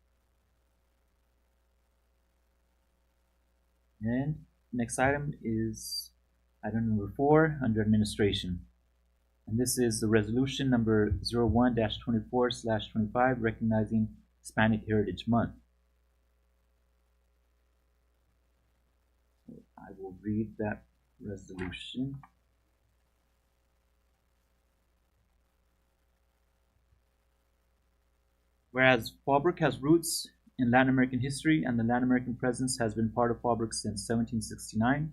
And next item is item number 4 under administration. And this is the resolution number 01-24/25 recognizing Hispanic Heritage Month. I will read that resolution. Whereas Fallbrook has roots in Latin American history and the Latin American presence has been part of Fallbrook since 1769,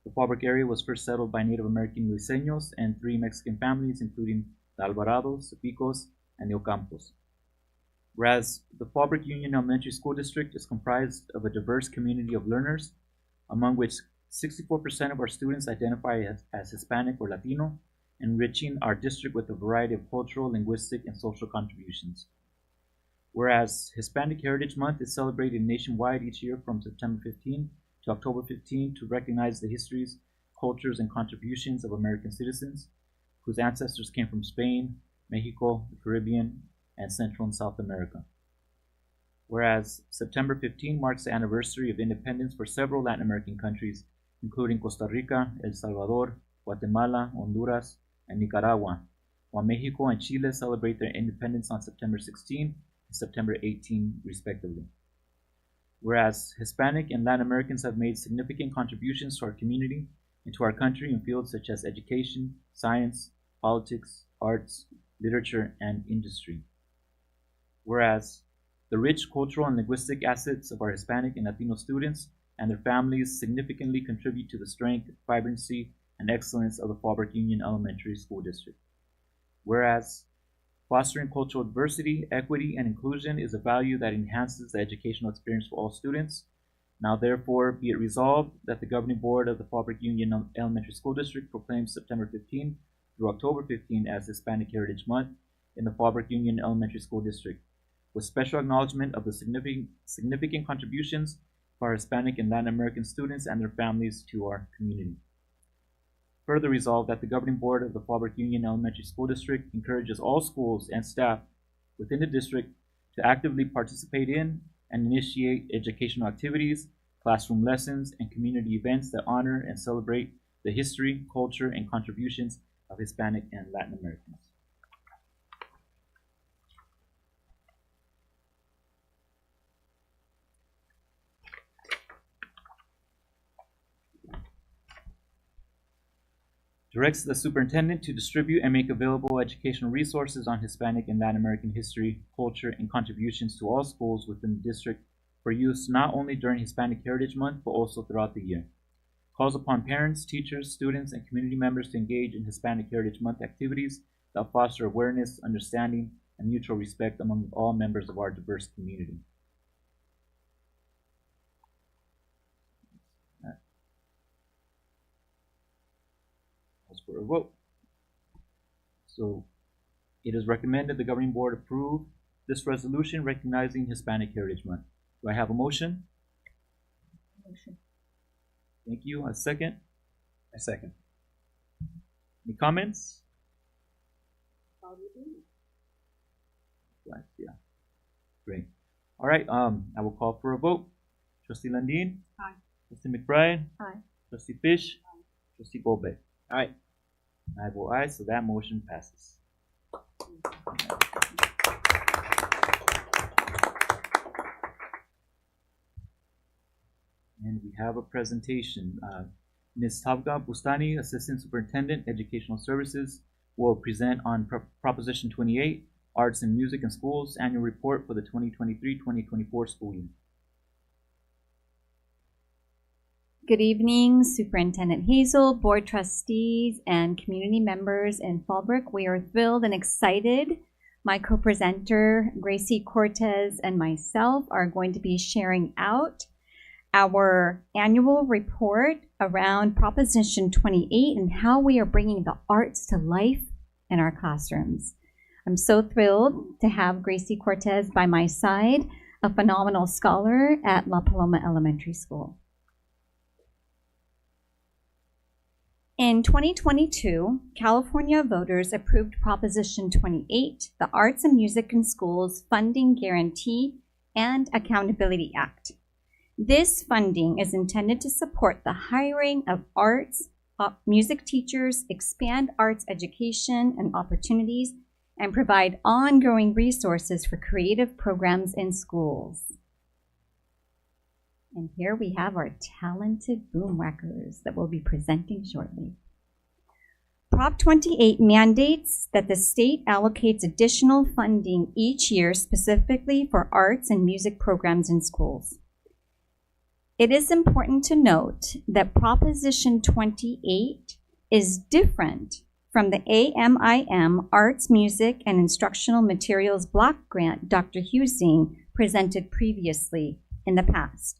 the Fallbrook area was first settled by Native American Luiseños and 3 Mexican families, including the Alvarados, the Picos, and the Ocampos. Whereas the Fallbrook Union Elementary School District is comprised of a diverse community of learners, among which 64% of our students identify as Hispanic or Latino, enriching our district with a variety of cultural, linguistic, and social contributions. Whereas Hispanic Heritage Month is celebrated nationwide each year from September 15 to October 15 to recognize the histories, cultures, and contributions of American citizens whose ancestors came from Spain, Mexico, the Caribbean, and Central and South America. Whereas September 15 marks the anniversary of independence for several Latin American countries, including Costa Rica, El Salvador, Guatemala, Honduras, and Nicaragua, while Mexico and Chile celebrate their independence on September 16 and September 18, respectively. Whereas Hispanic and Latin Americans have made significant contributions to our community and to our country in fields such as education, science, politics, arts, literature, and industry. Whereas the rich cultural and linguistic assets of our Hispanic and Latino students and their families significantly contribute to the strength, vibrancy, and excellence of the Fallbrook Union Elementary School District. Whereas fostering cultural diversity, equity, and inclusion is a value that enhances the educational experience for all students. Now, therefore, be it resolved that the Governing Board of the Fallbrook Union Elementary School District proclaims September 15 through October 15 as Hispanic Heritage Month in the Fallbrook Union Elementary School District, with special acknowledgement of the significant contributions of our Hispanic and Latin American students and their families to our community. Further resolved that the Governing Board of the Fallbrook Union Elementary School District encourages all schools and staff within the district to actively participate in and initiate educational activities, classroom lessons, and community events that honor and celebrate the history, culture, and contributions of Hispanic and Latin Americans. Directs the superintendent to distribute and make available educational resources on Hispanic and Latin American history, culture, and contributions to all schools within the district for use not only during Hispanic Heritage Month, but also throughout the year. Calls upon parents, teachers, students, and community members to engage in Hispanic Heritage Month activities that foster awareness, understanding, and mutual respect among all members of our diverse community. For a vote. So it is recommended the Governing Board approve this resolution recognizing Hispanic Heritage Month. Do I have a motion? Motion. Thank you. A second? I second. Any comments? Yeah. Great. All right. I will call for a vote. Trustee Landin? Aye. Trustee McBride? Aye. Trustee Fish? Aye. Trustee Goldbeck? Aye. I vote aye, so that motion passes. And we have a presentation. Ms. Tavga Bustani, Assistant Superintendent, Educational Services, will present on Proposition 28, Arts and Music in Schools, Annual Report for the 2023-2024 school year. Good evening, Superintendent Hazel, Board Trustees, and community members in Fallbrook. We are thrilled and excited. My co-presenter, Gracie Cortez, and myself are going to be sharing out our annual report around Proposition 28 and how we are bringing the arts to life in our classrooms. I'm so thrilled to have Gracie Cortez by my side, a phenomenal scholar at La Paloma Elementary School. In 2022, California voters approved Proposition 28, the Arts and Music in Schools Funding Guarantee and Accountability Act. This funding is intended to support the hiring of arts, music teachers, expand arts education and opportunities, and provide ongoing resources for creative programs in schools. And here we have our talented boomwhackers that will be presenting shortly. Prop 28 mandates that the state allocates additional funding each year specifically for arts and music programs in schools. It is important to note that Proposition 28 is different from the AMIM Arts, Music, and Instructional Materials Block Grant Dr. Husing presented previously in the past.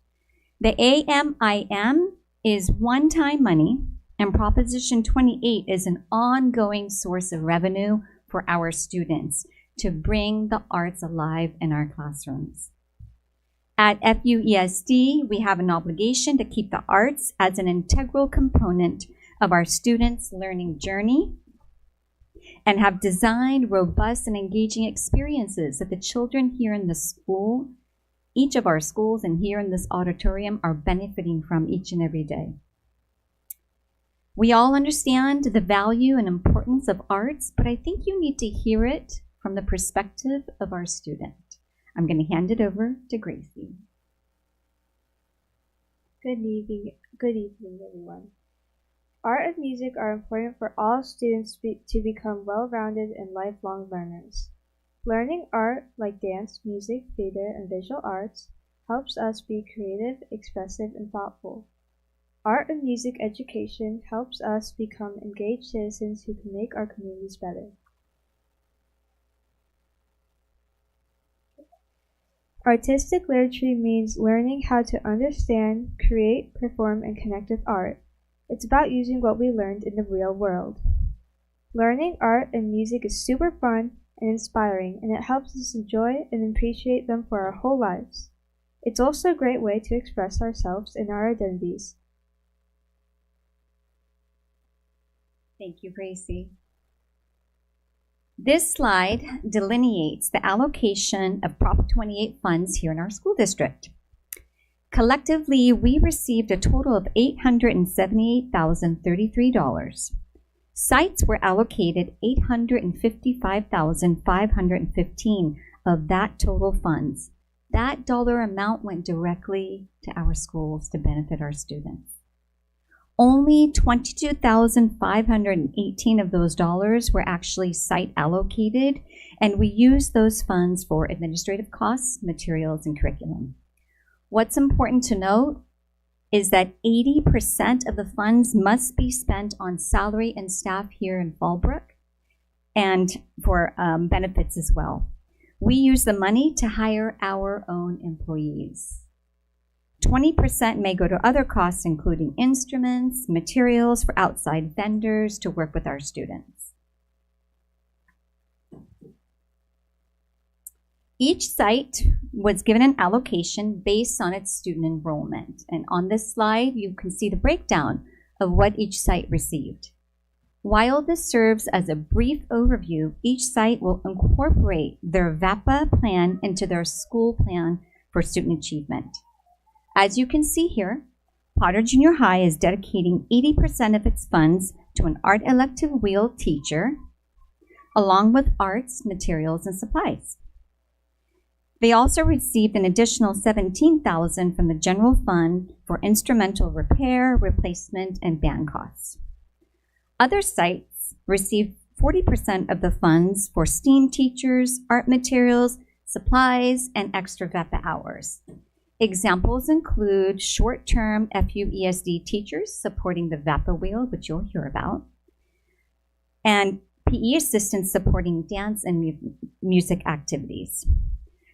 The AMIM is one-time money, and Proposition 28 is an ongoing source of revenue for our students to bring the arts alive in our classrooms. At FUESD, we have an obligation to keep the arts as an integral component of our students' learning journey and have designed robust and engaging experiences that the children here in the school, each of our schools and here in this auditorium, are benefiting from each and every day. We all understand the value and importance of arts, but I think you need to hear it from the perspective of our student. I'm going to hand it over to Gracie. Good evening, everyone. Art and music are important for all students to become well-rounded and lifelong learners. Learning art, like dance, music, theater, and visual arts, helps us be creative, expressive, and thoughtful. Art and music education helps us become engaged citizens who can make our communities better. Artistic literature means learning how to understand, create, perform, and connect with art. It's about using what we learned in the real world. Learning art and music is super fun and inspiring, and it helps us enjoy and appreciate them for our whole lives. It's also a great way to express ourselves and our identities. Thank you, Gracie. This slide delineates the allocation of Prop 28 funds here in our school district. Collectively, we received a total of $878,033. Sites were allocated $855,515 of that total funds. That dollar amount went directly to our schools to benefit our students. Only $22,518 of those dollars were actually site allocated, and we used those funds for administrative costs, materials, and curriculum. What's important to note is that 80% of the funds must be spent on salary and staff here in Fallbrook and for benefits as well. We use the money to hire our own employees. 20% may go to other costs, including instruments, materials for outside vendors to work with our students. Each site was given an allocation based on its student enrollment. And on this slide, you can see the breakdown of what each site received. While this serves as a brief overview, each site will incorporate their VAPA plan into their school plan for student achievement. As you can see here, Potter Junior High is dedicating 80% of its funds to an art elective wheel teacher, along with arts, materials, and supplies. They also received an additional $17,000 from the general fund for instrumental repair, replacement, and band costs. Other sites received 40% of the funds for STEAM teachers, art materials, supplies, and extra VEPA hours. Examples include short-term FUESD teachers supporting the VAPA wheel, which you'll hear about, and PE assistants supporting dance and music activities.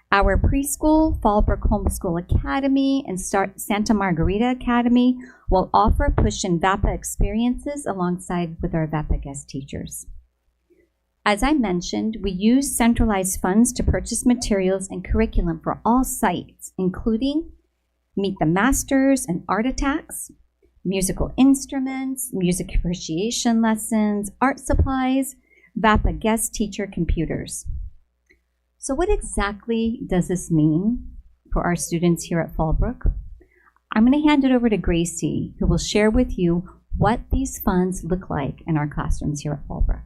Our preschool, Fallbrook Homeschool Academy, and Santa Margarita Academy will offer push and VAPA experiences alongside with our VAPA guest teachers. As I mentioned, we use centralized funds to purchase materials and curriculum for all sites, including Meet the Masters and Art Attacks, musical instruments, music appreciation lessons, art supplies, VAPA guest teacher computers. So what exactly does this mean for our students here at Fallbrook? I'm going to hand it over to Gracie, who will share with you what these funds look like in our classrooms here at Fallbrook.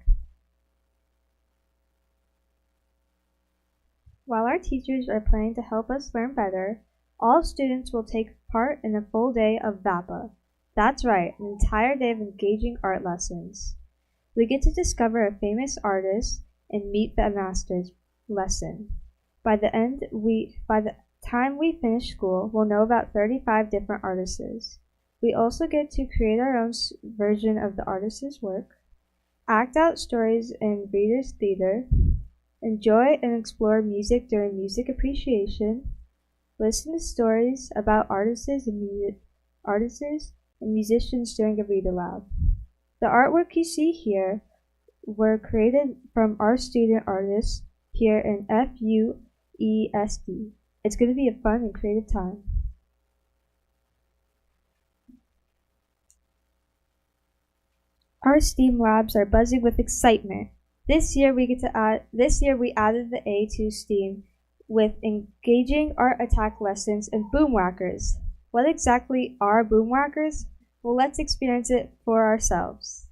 While our teachers are planning to help us learn better, All students will take part in a full day of VAPA. That's right, an entire day of engaging art lessons. We get to discover a famous artist and meet the master's lesson. By the time we finish school, we'll know about 35 different artists. We also get to create our own version of the artist's work, act out stories in readers' theater, enjoy and explore music during music appreciation, listen to stories about artists and musicians during a read aloud. The artwork you see here were created from our student artists here in FUESD. It's going to be a fun and creative time. Our STEAM labs are buzzing with excitement. This year we added the A to STEAM with engaging art attack lessons and boomwhackers. What exactly are boomwhackers? Well, let's experience it for ourselves.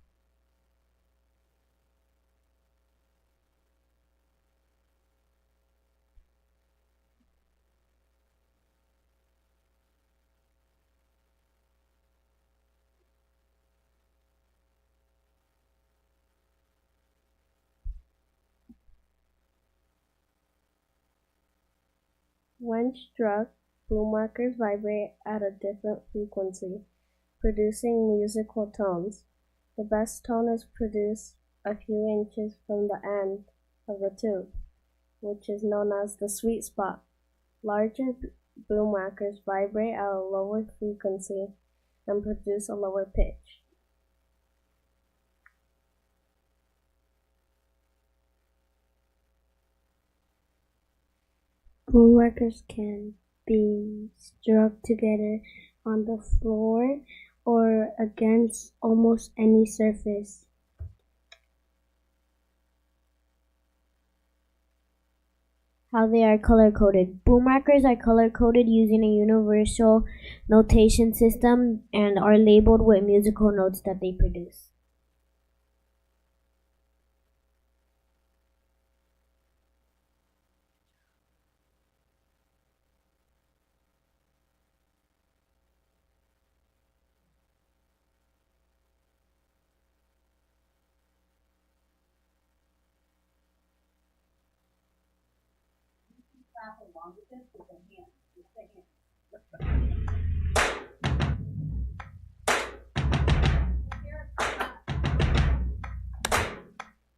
When struck, boomwhackers vibrate at a different frequency, producing musical tones. The best tone is produced a few inches from the end of the tube, which is known as the sweet spot. Larger boomwhackers vibrate at a lower frequency and produce a lower pitch. Boomwhackers can be struck together on the floor or against almost any surface. How they are color-coded. Boomwhackers are color-coded using a universal notation system and are labeled with musical notes that they produce.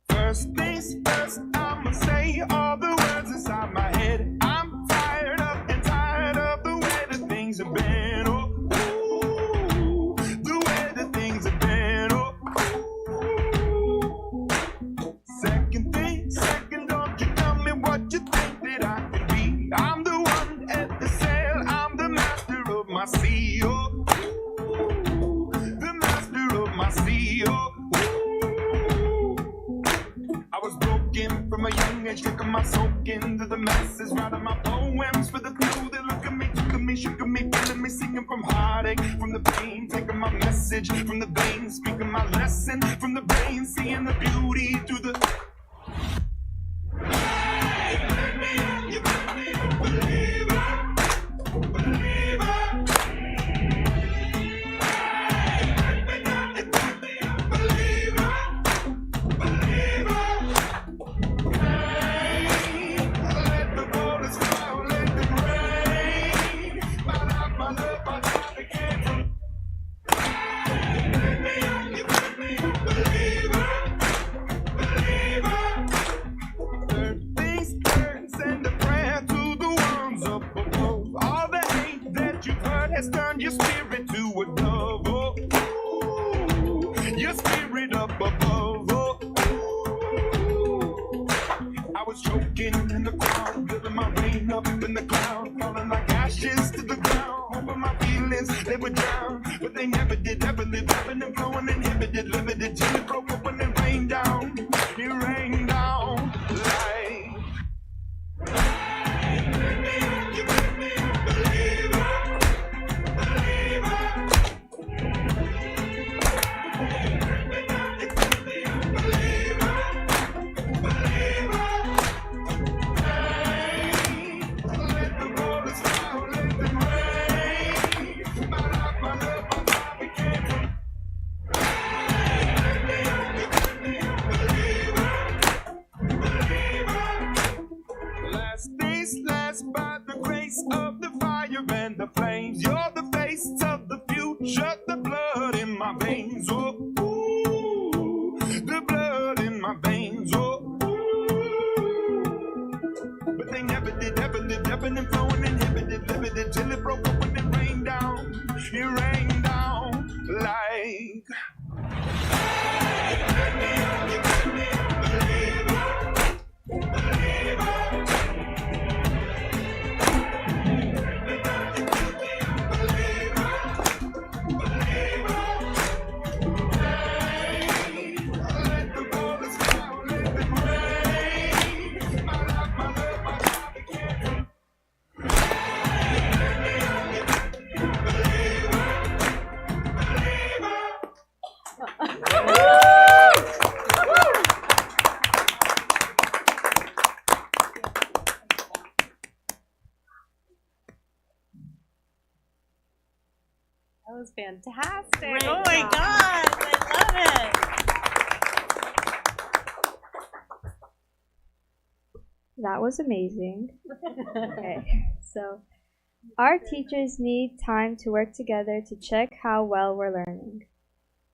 First things first, I'ma say all the words inside my head. I'm fired up and tired of the way that things have been. Oh, ooh, the way that things have been. Oh, ooh. Second thing, second, don't you tell me what you think that I could be. I'm the one at the sail, I'm the master of my sea. Oh, ooh, the master of my sea. Oh, I was broken from a young age, taking my soak into the masses, writing my poems for the few that look at me, took at me, shook at me, feeling me, singing from heartache, from the pain, taking my message from the veins, speaking my lesson from the brain, seeing the beauty through the. You make me a believer, believer. Has turned your spirit to a dove, oh, ooh, your spirit up above, oh, ooh. I was choking in the crowd, building my rain up in the cloud, falling like ashes to the ground, hoping my feelings, they would drown, but they never did, ever live, ebbing and flowing, inhibited, limited, till it broke open and rained down, it rained down like. You make me a believer. Let the waters flow, let them got the grace of the fire and the flames. You're the face of the future, the blood in my veins. Oh, ooh, the blood in my veins. Oh, ooh. But they never did, ebbing and flowing, inhibited, limited, till it broke up and it rained down. It rained down like. That was fantastic. Oh my gosh, I love it. That was amazing. Okay, so our teachers need time to work together to check how well we're learning.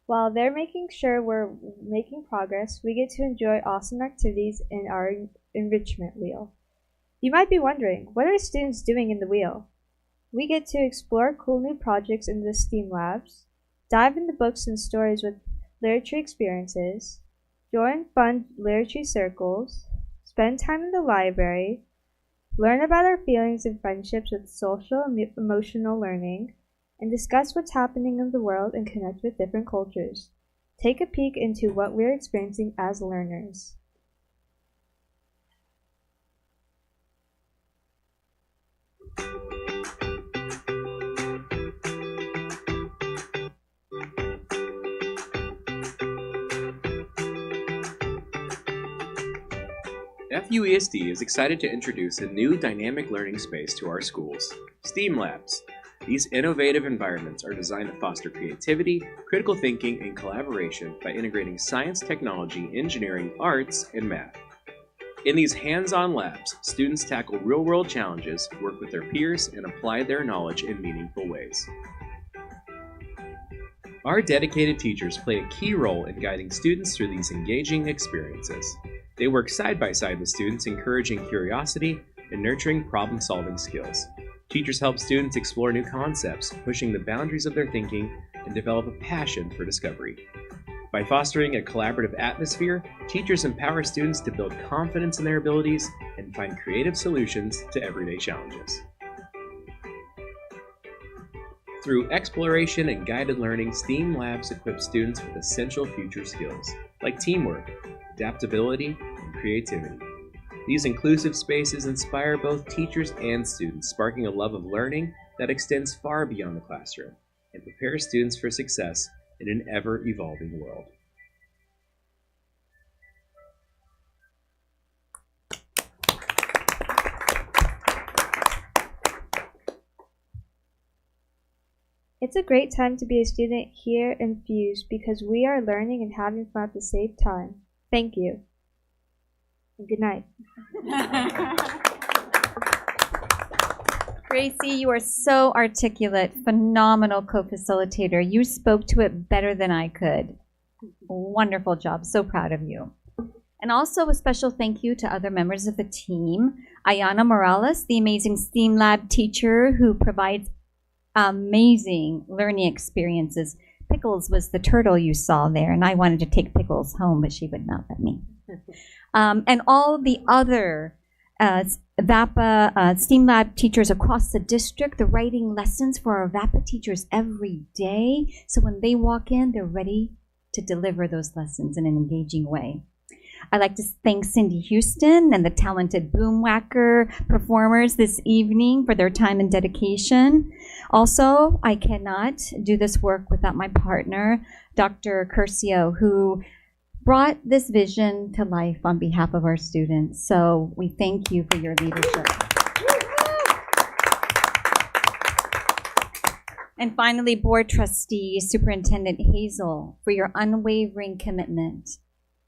While they're making sure we're making progress, we get to enjoy awesome activities in our enrichment wheel. You might be wondering, what are students doing in the wheel? We get to explore cool new projects in the STEAM labs, dive into books and stories with literature experiences, join fun literature circles, spend time in the library, learn about our feelings and friendships with social and emotional learning, and discuss what's happening in the world and connect with different cultures. Take a peek into what we're experiencing as learners. FUESD is excited to introduce a new dynamic learning space to our schools, STEAM Labs. These innovative environments are designed to foster creativity, critical thinking, and collaboration by integrating science, technology, engineering, arts, and math. In these hands-on labs, students tackle real-world challenges, work with their peers, and apply their knowledge in meaningful ways. Our dedicated teachers play a key role in guiding students through these engaging experiences. They work side by side with students, encouraging curiosity and nurturing problem-solving skills. Teachers help students explore new concepts, pushing the boundaries of their thinking, and develop a passion for discovery. By fostering a collaborative atmosphere, teachers empower students to build confidence in their abilities and find creative solutions to everyday challenges. Through exploration and guided learning, STEAM Labs equip students with essential future skills, like teamwork, adaptability, and creativity. These inclusive spaces inspire both teachers and students, sparking a love of learning that extends far beyond the classroom and prepares students for success in an ever-evolving world. It's a great time to be a student here in FUESD because we are learning and having fun at the same time. Thank you. And good night. Gracie, you are so articulate, phenomenal co-facilitator. You spoke to it better than I could. Wonderful job. So proud of you. And also a special thank you to other members of the team. Ayana Morales, the amazing STEAM Lab teacher who provides amazing learning experiences. Pickles was the turtle you saw there, and I wanted to take Pickles home, but she would not let me. And all the other VAPA STEAM Lab teachers across the district, they're writing lessons for our VAPA teachers every day. So when they walk in, they're ready to deliver those lessons in an engaging way. I'd like to thank Cindy Houston and the talented Boomwhacker performers this evening for their time and dedication. Also, I cannot do this work without my partner, Dr. Curcio, who brought this vision to life on behalf of our students. So we thank you for your leadership. And finally, Board Trustee Superintendent Hazel, for your unwavering commitment,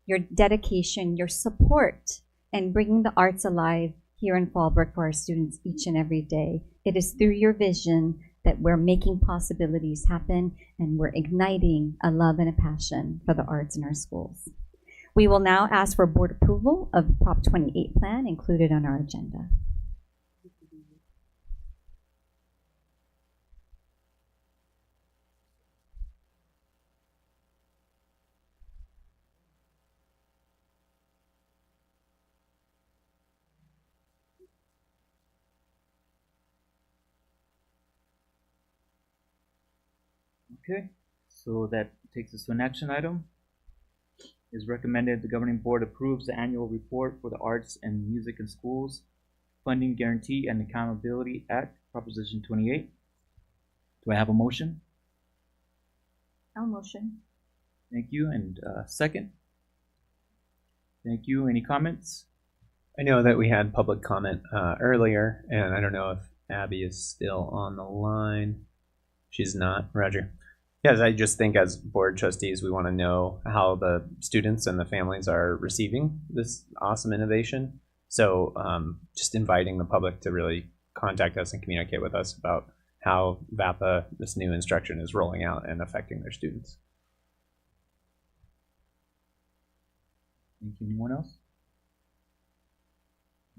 your dedication, your support, and bringing the arts alive here in Fallbrook for our students each and every day. It is through your vision that we're making possibilities happen and we're igniting a love and a passion for the arts in our schools. We will now ask for board approval of the Prop 28 plan included on our agenda. Okay, so that takes us to an action item. It is recommended the governing board approves the annual report for the Arts and Music in Schools Funding Guarantee and Accountability Act, Proposition 28. Do I have a motion? I'll motion. Thank you. And second? Thank you. Any comments? I know that we had public comment earlier, and I don't know if Abby is still on the line. She's not. Roger. Yes, I just think as board trustees, we want to know how the students and the families are receiving this awesome innovation. So just inviting the public to really contact us and communicate with us about how VAPA, this new instruction, is rolling out and affecting their students. Thank you. Anyone else?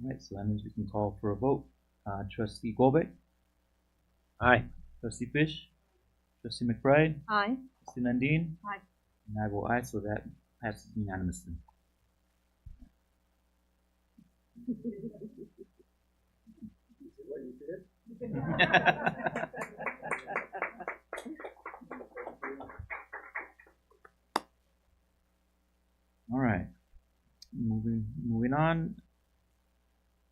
All right, so that means we can call for a vote. Trustee Golbeck? Aye. Trustee Fish? Trustee McBride? Aye. Trustee Landine? Aye. And I vote aye, so that passes unanimously. All right. Moving on.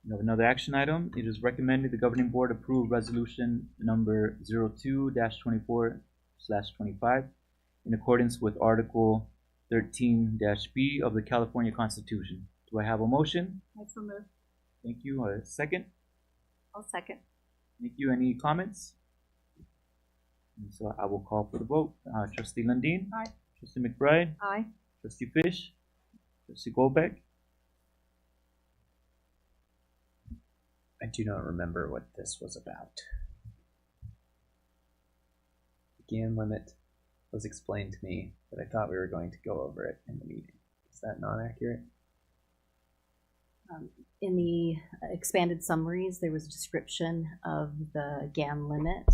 We have another action item. It is recommended the governing board approve resolution number 02-24/25 in accordance with Article 13-B of the California Constitution. Do I have a motion? I so move. Thank you. A second? I'll second. Thank you. Any comments? And so I will call for the vote. Trustee Landine? Aye. Trustee McBride? Aye. Trustee Fish? Trustee Golbeck? I do not remember what this was about. The GAN limit was explained to me, but I thought we were going to go over it in the meeting. Is that not accurate? In the expanded summaries, there was a description of the GAN limit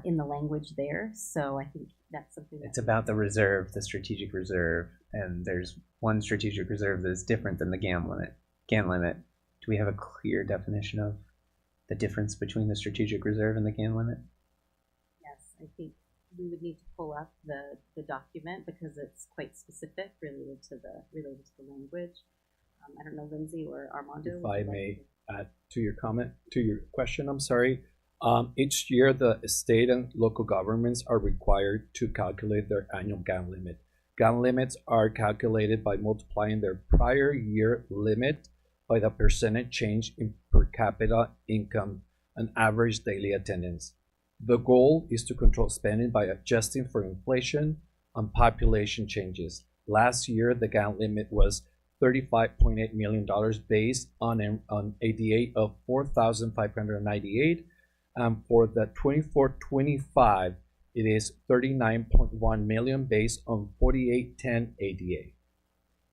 in the language there. So I think that's something It's about the reserve, the strategic reserve, and there's one strategic reserve that is different than the GAN limit. Do we have a clear definition of the difference between the strategic reserve and the GAN limit? Yes, I think we would need to pull up the document because it's quite specific related to the language. I don't know, Lindsay or Armando. If I may add to your question, I'm sorry. Each year, the state and local governments are required to calculate their annual GAN limit. GAN limits are calculated by multiplying their prior year limit by the percentage change in per capita income and average daily attendance. The goal is to control spending by adjusting for inflation and population changes. Last year, the GAN limit was $35.8 million based on ADA of 4,598, and for the 24-25, it is $39.1 million based on 4810 ADA.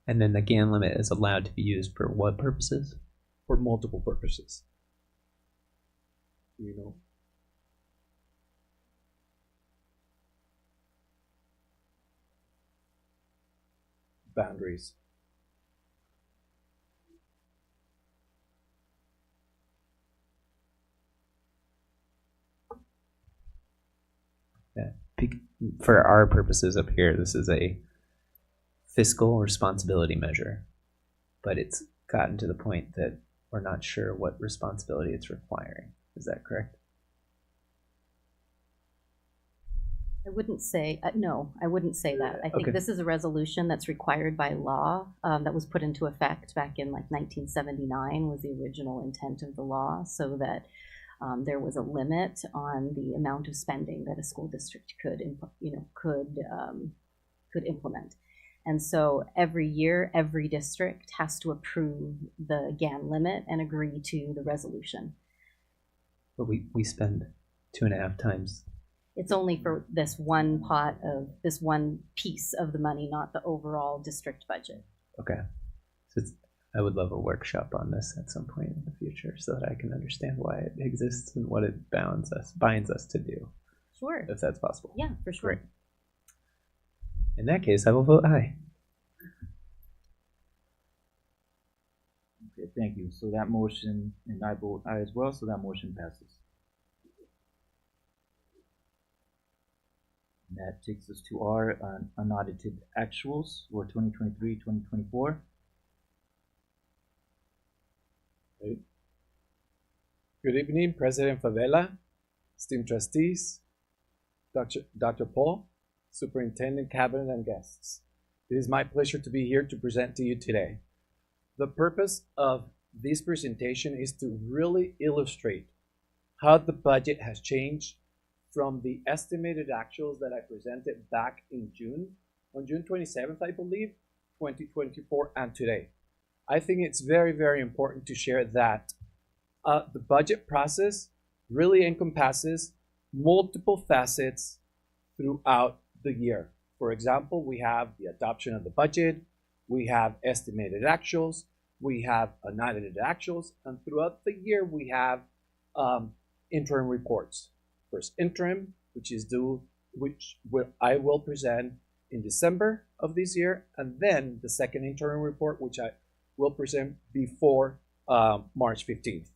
And then the GAN limit is allowed to be used for what purposes? For multiple purposes. You know. Boundaries. Yeah. For our purposes up here, this is a fiscal responsibility measure, but it's gotten to the point that we're not sure what responsibility it's requiring. Is that correct? I wouldn't say, no, I wouldn't say that. I think this is a resolution that's required by law that was put into effect back in like 1979 was the original intent of the law, so that there was a limit on the amount of spending that a school district could implement. And so every year, every district has to approve the GAN limit and agree to the resolution. But we spend 2.5 times. It's only for this one pot of this one piece of the money, not the overall district budget. Okay. So I would love a workshop on this at some point in the future so that I can understand why it exists and what it binds us to do. Sure. If that's possible. Yeah, for sure. Great. In that case, I will vote aye. Okay, thank you. So that motion, and I vote aye as well, so that motion passes. And that takes us to our unaudited actuals for 2023-2024. Good evening, President Favela, esteemed trustees, Dr. Paul, Superintendent, Cabinet, and guests. It is my pleasure to be here to present to you today. The purpose of this presentation is to really illustrate how the budget has changed from the estimated actuals that I presented back in June, on June 27th, I believe, 2024, and today. I think it's very, very important to share that the budget process really encompasses multiple facets throughout the year. For example, we have the adoption of the budget, we have estimated actuals, we have unaudited actuals, and throughout the year we have interim reports. First interim, which I will present in December of this year, and then the second interim report, which I will present before March 15th.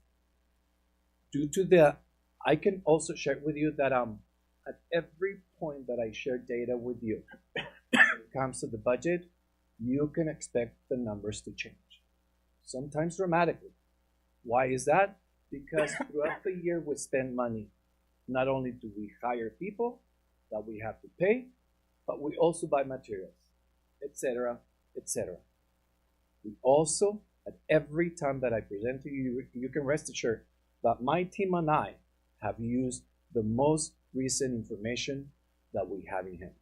I can also share with you that at every point that I share data with you, when it comes to the budget, you can expect the numbers to change, sometimes dramatically. Why is that? Because throughout the year we spend money. Not only do we hire people that we have to pay, but we also buy materials, etc., etc. We also, at every time that I present to you, you can rest assured that my team and I have used the most recent information that we have in hand.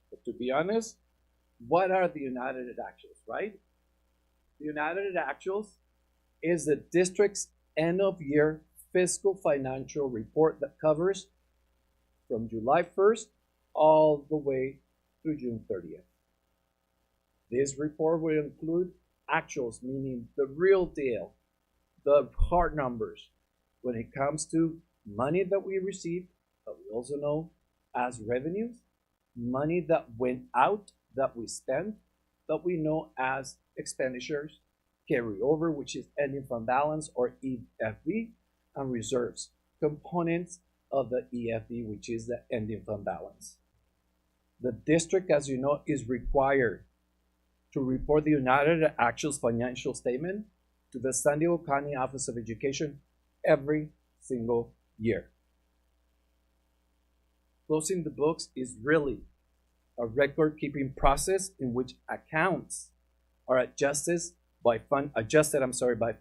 But to be honest, what are the unaudited actuals, right? The unaudited actuals is the district's end-of-year fiscal financial report that covers from July 1st all the way through June 30th. This report will include actuals, meaning the real deal, the hard numbers when it comes to money that we received, but we also know as revenues, money that went out, that we spent, that we know as expenditures, carryover, which is ending fund balance or EFB, and reserves, components of the EFB, which is the ending fund balance. The district, as you know, is required to report the unaudited actuals financial statement to the San Diego County Office of Education every single year. Closing the books is really a record-keeping process in which accounts are adjusted by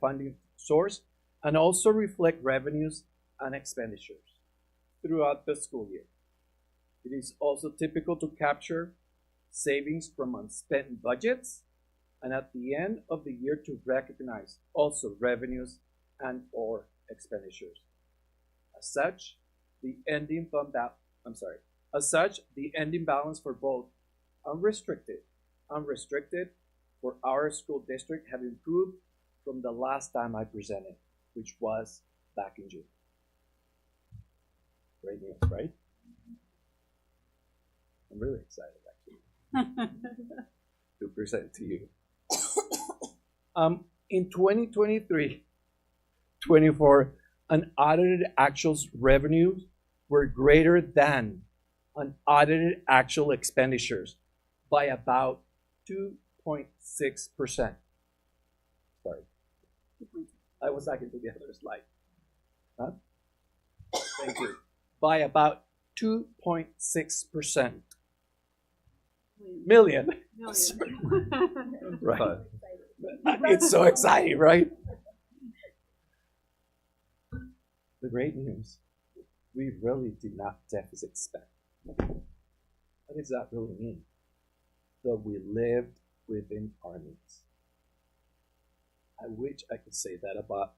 funding source and also reflect revenues and expenditures throughout the school year. It is also typical to capture savings from unspent budgets and at the end of the year to recognize also revenues and or expenditures. As such, the ending balance for both unrestricted for our school district have improved from the last time I presented, which was back in June. Great news, right? I'm really excited actually to present to you. In 2023-24, unaudited actuals revenues were greater than unaudited actual expenditures by about 2.6%. Sorry. I was talking to the other slide. Huh? Thank you. By about 2.6%. Million. Right. It's so exciting, right? The great news we really did not deficit spend. What does that really mean? That we lived within our means. I wish I could say that about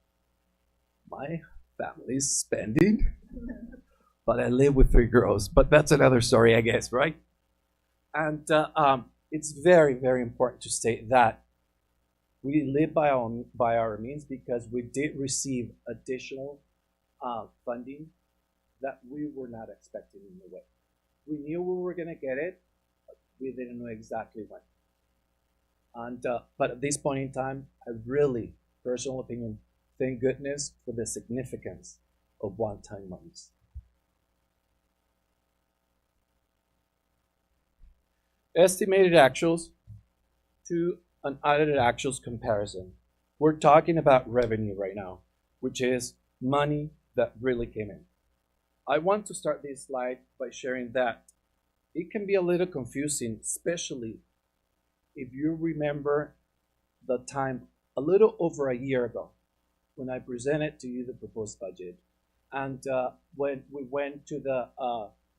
my family's spending, but I live with 3 girls. But that's another story, I guess, right? And it's very, very important to state that we live by our means because we did receive additional funding that we were not expecting in the way. We knew we were going to get it, but we didn't know exactly when. And but at this point in time, I really, personal opinion, thank goodness for the significance of one-time monies. Estimated actuals to an audited actuals comparison. We're talking about revenue right now, which is money that really came in. I want to start this slide by sharing that it can be a little confusing, especially if you remember the time a little over a year ago when I presented to you the proposed budget and when we went to the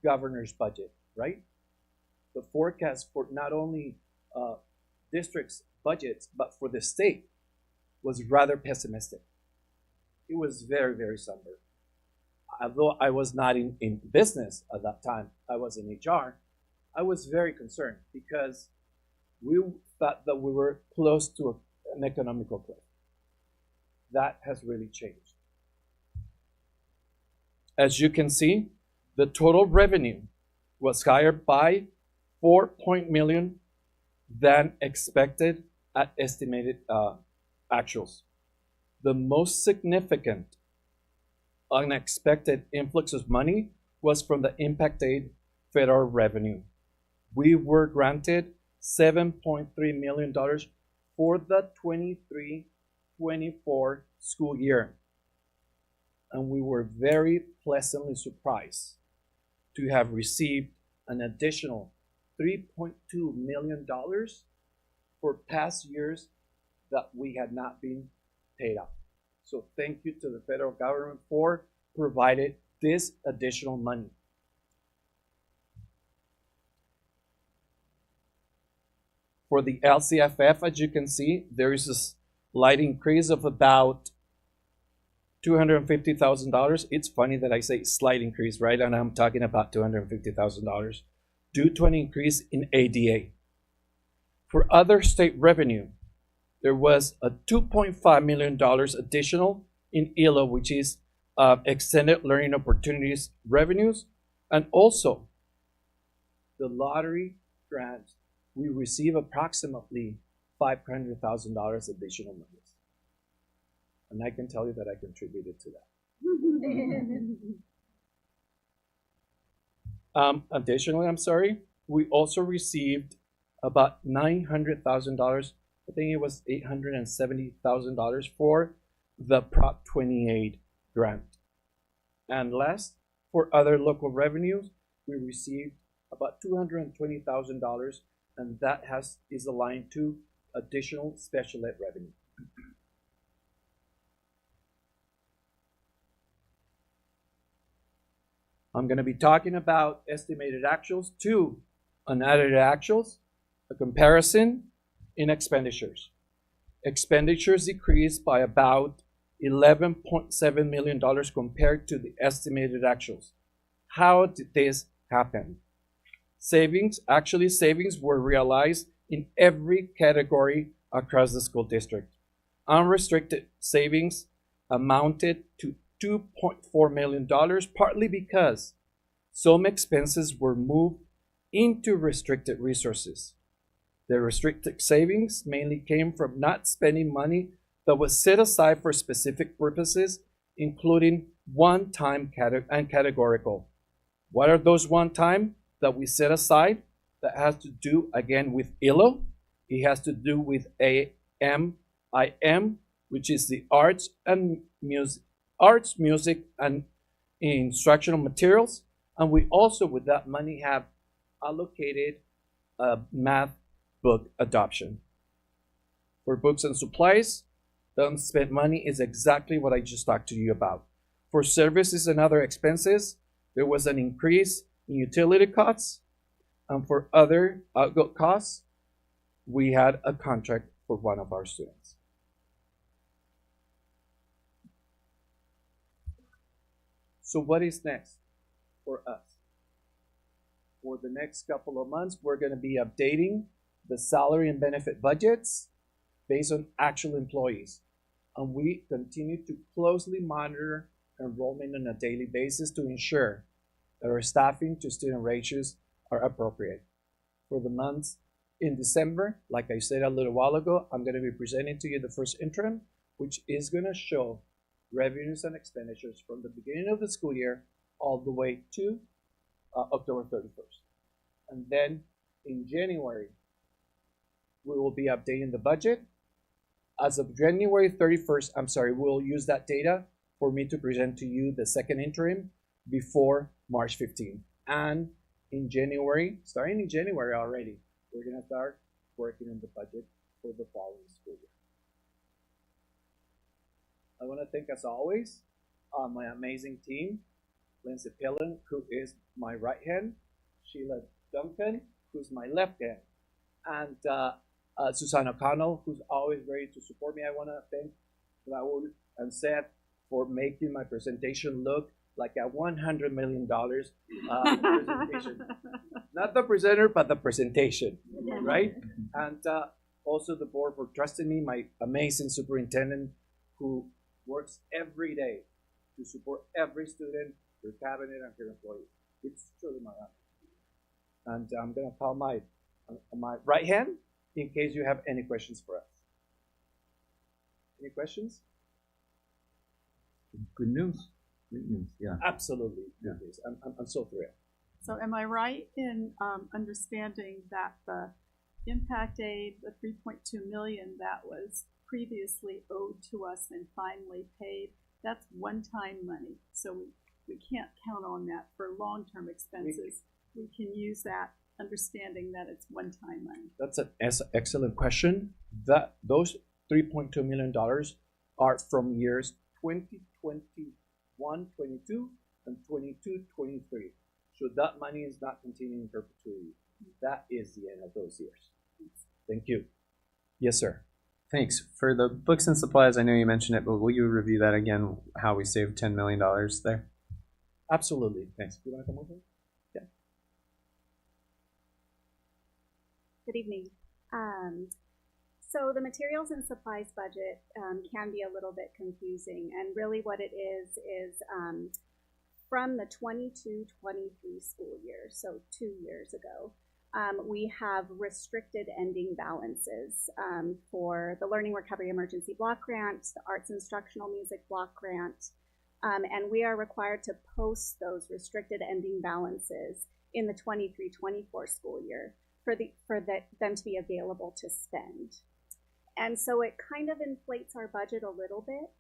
governor's budget, right? The forecast for not only districts' budgets, but for the state was rather pessimistic. It was very, very somber. Although I was not in business at that time, I was in HR, I was very concerned because we thought that we were close to an economical cliff. That has really changed. As you can see, the total revenue was higher by $4 million than expected at estimated actuals. The most significant unexpected influx of money was from the impact aid federal revenue. We were granted $7.3 million for the 23-24 school year. And we were very pleasantly surprised to have received an additional $3.2 million for past years that we had not been paid out. So thank you to the federal government for providing this additional money. For the LCFF, as you can see, there is a slight increase of about $250,000. It's funny that I say slight increase, right? And I'm talking about $250,000 due to an increase in ADA. For other state revenue, there was a $2.5 million additional in ELO, which is extended learning opportunities revenues, and also the lottery grant. We receive approximately $500,000 additional monies. And I can tell you that I contributed to that. Additionally, we also received about $900,000, I think it was $870,000 for the Prop 28 grant. And last, for other local revenues, we received about $220,000, and that is aligned to additional special ed revenue. I'm going to be talking about estimated actuals to unaudited actuals, a comparison in expenditures. Expenditures decreased by about $11.7 million compared to the estimated actuals. How did this happen? Savings were realized in every category across the school district. Unrestricted savings amounted to $2.4 million, partly because some expenses were moved into restricted resources. The restricted savings mainly came from not spending money that was set aside for specific purposes, including one-time and categorical. What are those one-time that we set aside? That has to do, again, with ILO. It has to do with AMIM, which is the arts, music, and instructional materials. And we also, with that money, have allocated math book adoption. For books and supplies, the unspent money is exactly what I just talked to you about. For services and other expenses, there was an increase in utility costs, and for other outgo costs, we had a contract for one of our students. So what is next for us? For the next couple of months, we're going to be updating the salary and benefit budgets based on actual employees. And we continue to closely monitor enrollment on a daily basis to ensure that our staffing to student ratios are appropriate. For the months in December, like I said a little while ago, I'm going to be presenting to you the first interim, which is going to show revenues and expenditures from the beginning of the school year all the way to October 31st. And then in January, we will be updating the budget. As of January 31st, we'll use that data for me to present to you the second interim before March 15th. And in January, starting in January already, we're going to start working on the budget for the following school year. I want to thank, as always, my amazing team, Lindsay Pillen, who is my right hand, Sheila Duncan, who's my left hand, and Susan O'Connell, who's always ready to support me. I want to thank Raul and Seth for making my presentation look like a $100 million presentation. Not the presenter, but the presentation, right? And also the board for trusting me, my amazing superintendent who works every day to support every student, their cabinet, and their employees. It's truly my honor. And I'm going to call my right hand in case you have any questions for us. Any questions? Good news. Good news, yeah. Absolutely. Yeah. I'm so thrilled. So am I right in understanding that the impact aid, the 3.2 million that was previously owed to us and finally paid, that's one-time money. So we can't count on that for long-term expenses. We can use that understanding that it's one-time money. That's an excellent question. Those $3.2 million are from years 2021, 22, and 22, 23. So that money is not continuing in perpetuity. That is the end of those years. Thank you. Yes, sir. Thanks. For the books and supplies, I know you mentioned it, but will you review that again, how we saved $10 million there? Absolutely. Thanks. Do you want to come over? Yeah. Good evening. So the materials and supplies budget can be a little bit confusing, and really what it is from the 22-23 school year, so 2 years ago, we have restricted ending balances for the Learning Recovery Emergency Block Grant, the Arts Instructional Music Block Grant, and we are required to post those restricted ending balances in the 23-24 school year for them to be available to spend. And so it kind of inflates our budget a little bit,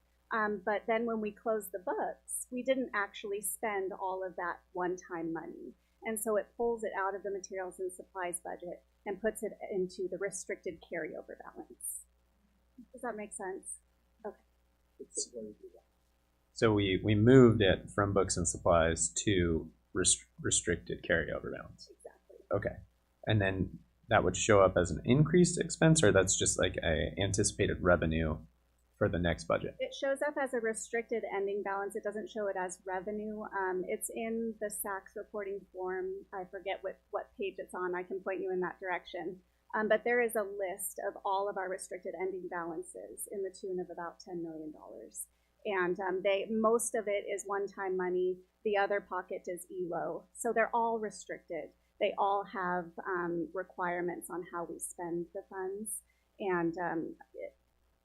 but then when we close the books, we didn't actually spend all of that one-time money. And so it pulls it out of the materials and supplies budget and puts it into the restricted carryover balance. Does that make sense? Okay. So we moved it from books and supplies to restricted carryover balance. Exactly. Okay. And then that would show up as an increased expense, or that's just like a anticipated revenue for the next budget? It shows up as a restricted ending balance. It doesn't show it as revenue. It's in the SACS reporting form. I forget what page it's on. I can point you in that direction. But there is a list of all of our restricted ending balances in the tune of about $10 million. And most of it is one-time money. The other pocket is ELO. So they're all restricted. They all have requirements on how we spend the funds. And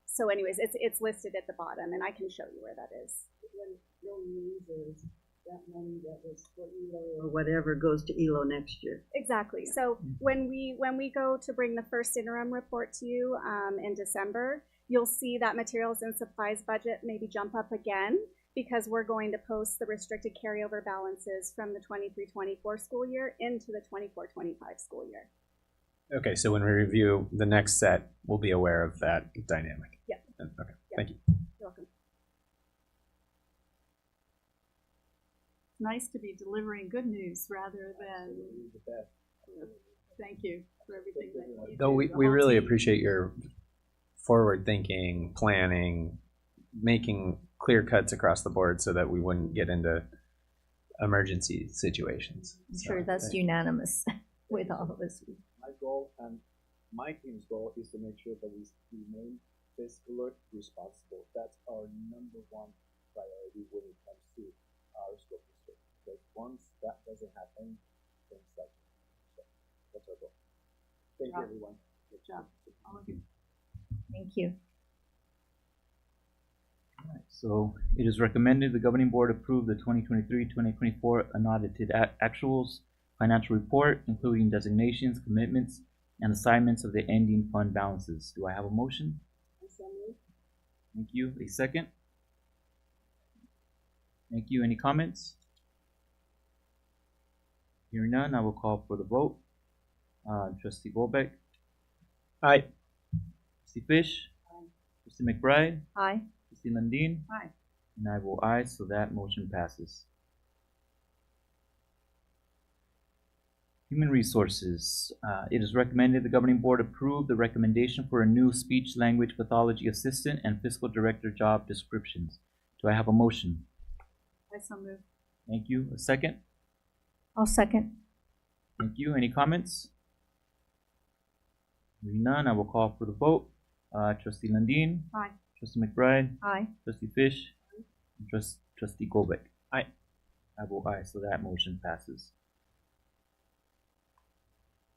so anyways, it's listed at the bottom, and I can show you where that is. When you'll use that money that was for ELO or whatever goes to ELO next year. Exactly. So when we go to bring the first interim report to you in December, you'll see that materials and supplies budget maybe jump up again, because we're going to post the restricted carryover balances from the 23-24 school year into the 24-25 school year. Okay, so when we review the next set, we'll be aware of that dynamic. Yeah. Okay, yeah. Thank you. You're welcome. nice to be delivering good news rather than. Thank you for everything that you do. Though we the whole really team. appreciate your forward thinking, planning, making clear cuts across the board so that we wouldn't get into emergency situations. I'm sure that's unanimous with all of us. My goal and my team's goal is to make sure that we remain fiscally responsible. That's our number one priority when it comes to our school district. Because once that doesn't happen, things like so that's our goal. Thank you, everyone. Good job, all of you. Thank you. Alright, so it is recommended the governing board approve the 2023-2024 unaudited actuals financial report, including designations, commitments, and assignments of the ending fund balances. Do I have a motion? Thank you. A second? Thank you. Any comments? Hearing none, I will call for the vote. Trustee Golbeck. Aye. Trustee Fish. Aye. Trustee McBride. Aye. Trustee Lundin. Aye. And I will aye, so that motion passes. Human Resources. It is recommended the governing board approve the recommendation for a new speech language pathology assistant and fiscal director job descriptions. Do I have a motion? I so move. Thank you. A second? I'll second. Thank you. Any comments? Hearing none, I will call for the vote. Trustee Lundin. Aye. Trustee McBride. Aye. Trustee Fish. And Trustee Golbeck. Aye. I will aye, so that motion passes.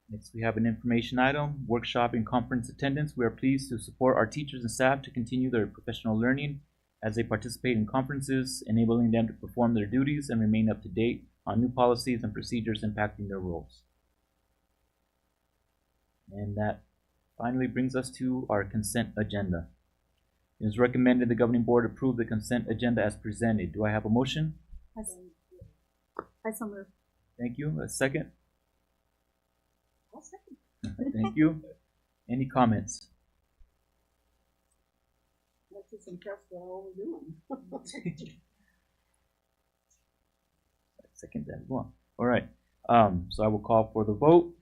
Next, we have an information item, workshop and conference attendance. We are pleased to support our teachers and staff to continue their professional learning as they participate in conferences, enabling them to perform their duties and remain up to date on new policies and procedures impacting their roles. And that finally brings us to our consent agenda. It is recommended the governing board approve the consent agenda as presented. Do I have a motion? I so move. Thank you. A second? I'll second. Thank you. Any comments? That's just impressed with all we're doing. Second that as well. All right. So I will call for the vote.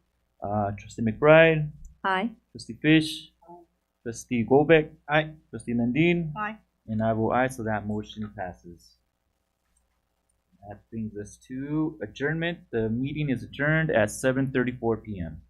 Trustee McBride. Aye. Trustee Fish. Aye. Trustee Golbeck. Aye. Trustee Lundin. Aye. And I will aye, so that motion passes. That brings us to adjournment. The meeting is adjourned at 7:34 p.m.